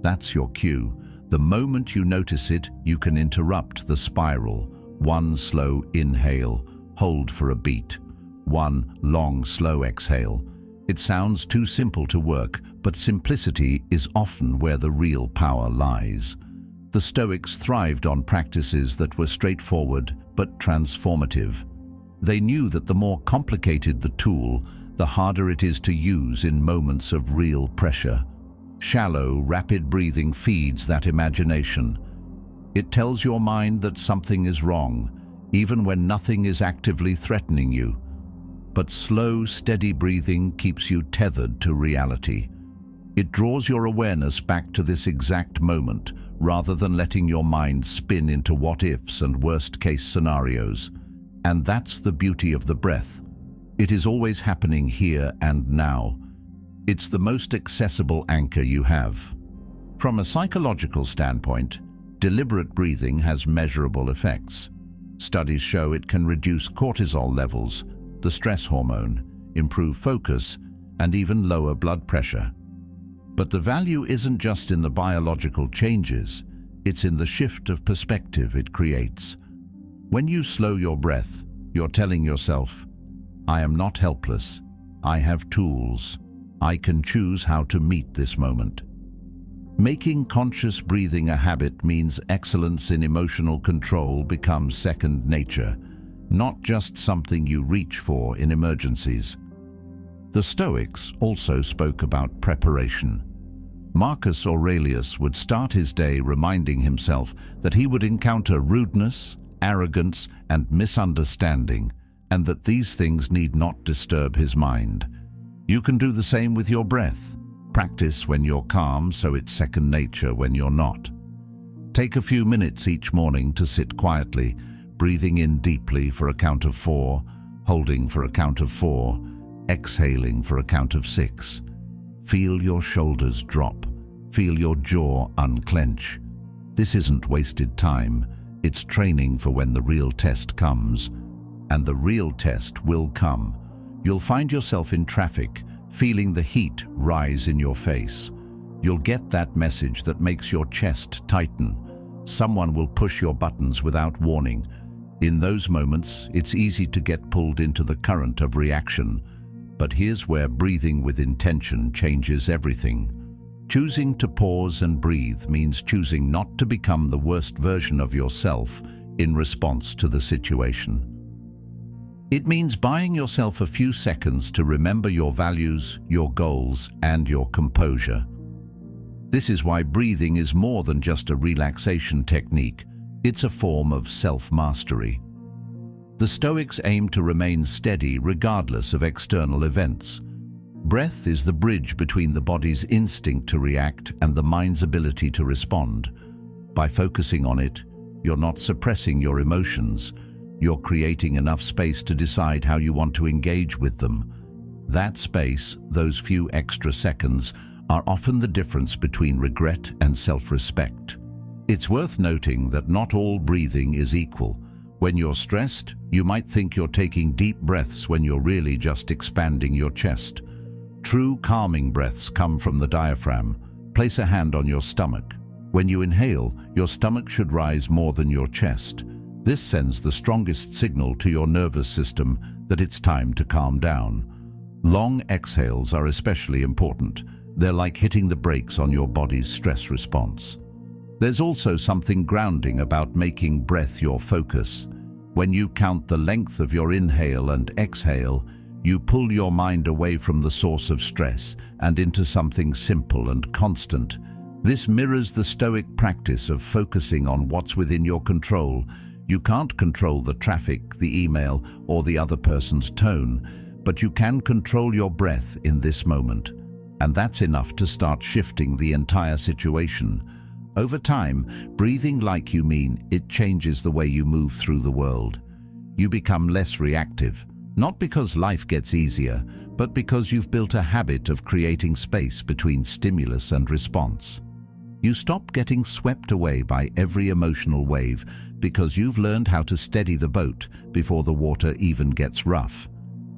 That's your cue. The moment you notice it, you can interrupt the spiral. One slow inhale, hold for a beat. One long, slow exhale. It sounds too simple to work, but simplicity is often where the real power lies. The Stoics thrived on practices that were straightforward but transformative. They knew that the more complicated the tool, the harder it is to use in moments of real pressure. Shallow, rapid breathing feeds that imagination. It tells your mind that something is wrong, even when nothing is actively threatening you. But slow, steady breathing keeps you tethered to reality. It draws your awareness back to this exact moment, rather than letting your mind spin into what-ifs and worst-case scenarios. And that's the beauty of the breath. It is always happening here and now. It's the most accessible anchor you have. From a psychological standpoint, deliberate breathing has measurable effects. Studies show it can reduce cortisol levels, the stress hormone, improve focus, and even lower blood pressure. But the value isn't just in the biological changes, it's in the shift of perspective it creates. When you slow your breath, you're telling yourself, I am not helpless. I have tools. I can choose how to meet this moment. Making conscious breathing a habit means excellence in emotional control becomes second nature, not just something you reach for in emergencies. The Stoics also spoke about preparation. Marcus Aurelius would start his day reminding himself that he would encounter rudeness, arrogance, and misunderstanding, and that these things need not disturb his mind. You can do the same with your breath. Practice when you're calm so it's second nature when you're not. Take a few minutes each morning to sit quietly, breathing in deeply for a count of 4, holding for a count of 4, exhaling for a count of 6. Feel your shoulders drop. Feel your jaw unclench. This isn't wasted time. It's training for when the real test comes. And the real test will come. You'll find yourself in traffic, feeling the heat rise in your face. You'll get that message that makes your chest tighten. Someone will push your buttons without warning. In those moments, it's easy to get pulled into the current of reaction. But here's where breathing with intention changes everything. Choosing to pause and breathe means choosing not to become the worst version of yourself in response to the situation. It means buying yourself a few seconds to remember your values, your goals, and your composure. This is why breathing is more than just a relaxation technique. It's a form of self-mastery. The Stoics aim to remain steady regardless of external events. Breath is the bridge between the body's instinct to react and the mind's ability to respond. By focusing on it, you're not suppressing your emotions. You're creating enough space to decide how you want to engage with them. That space, those few extra seconds, are often the difference between regret and self-respect. It's worth noting that not all breathing is equal. When you're stressed, you might think you're taking deep breaths when you're really just expanding your chest. True calming breaths come from the diaphragm. Place a hand on your stomach. When you inhale, your stomach should rise more than your chest. This sends the strongest signal to your nervous system that it's time to calm down. Long exhales are especially important. They're like hitting the brakes on your body's stress response. There's also something grounding about making breath your focus. When you count the length of your inhale and exhale, you pull your mind away from the source of stress and into something simple and constant. This mirrors the Stoic practice of focusing on what's within your control. You can't control the traffic, the email, or the other person's tone, but you can control your breath in this moment. And that's enough to start shifting the entire situation. Over time, breathing like you mean it changes the way you move through the world. You become less reactive, not because life gets easier, but because you've built a habit of creating space between stimulus and response. You stop getting swept away by every emotional wave because you've learned how to steady the boat before the water even gets rough.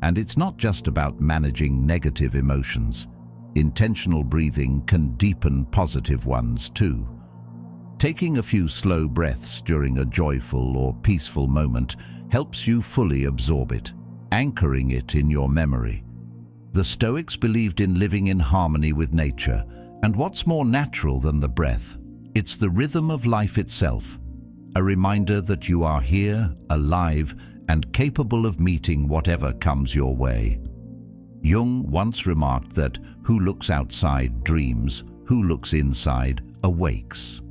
And it's not just about managing negative emotions. Intentional breathing can deepen positive ones too. Taking a few slow breaths during a joyful or peaceful moment helps you fully absorb it, anchoring it in your memory. The Stoics believed in living in harmony with nature, and what's more natural than the breath? It's the rhythm of life itself, a reminder that you are here, alive, and capable of meeting whatever comes your way. Jung once remarked that who looks outside dreams, who looks inside awakes.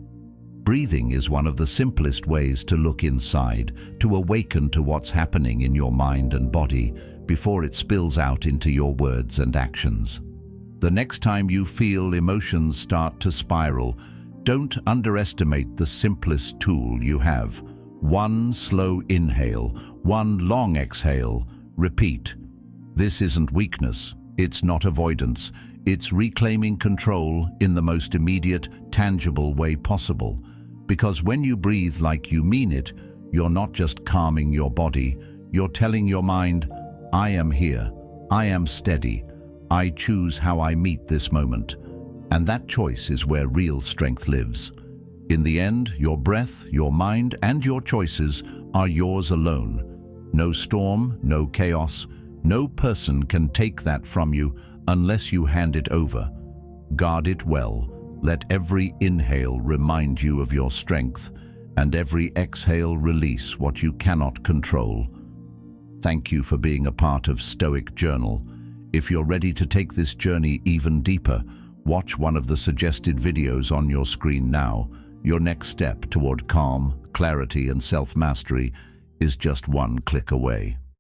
Breathing is one of the simplest ways to look inside, to awaken to what's happening in your mind and body before it spills out into your words and actions. The next time you feel emotions start to spiral, don't underestimate the simplest tool you have. One slow inhale, one long exhale. Repeat. This isn't weakness, it's not avoidance, it's reclaiming control in the most immediate, tangible way possible. Because when you breathe like you mean it, you're not just calming your body, you're telling your mind, I am here, I am steady, I choose how I meet this moment. And that choice is where real strength lives. In the end, your breath, your mind, and your choices are yours alone. No storm, no chaos, no person can take that from you unless you hand it over. Guard it well. Let every inhale remind you of your strength, and every exhale release what you cannot control. Thank you for being a part of Stoic Journal. If you're ready to take this journey even deeper, watch one of the suggested videos on your screen now. Your next step toward calm, clarity, and self-mastery is just one click away.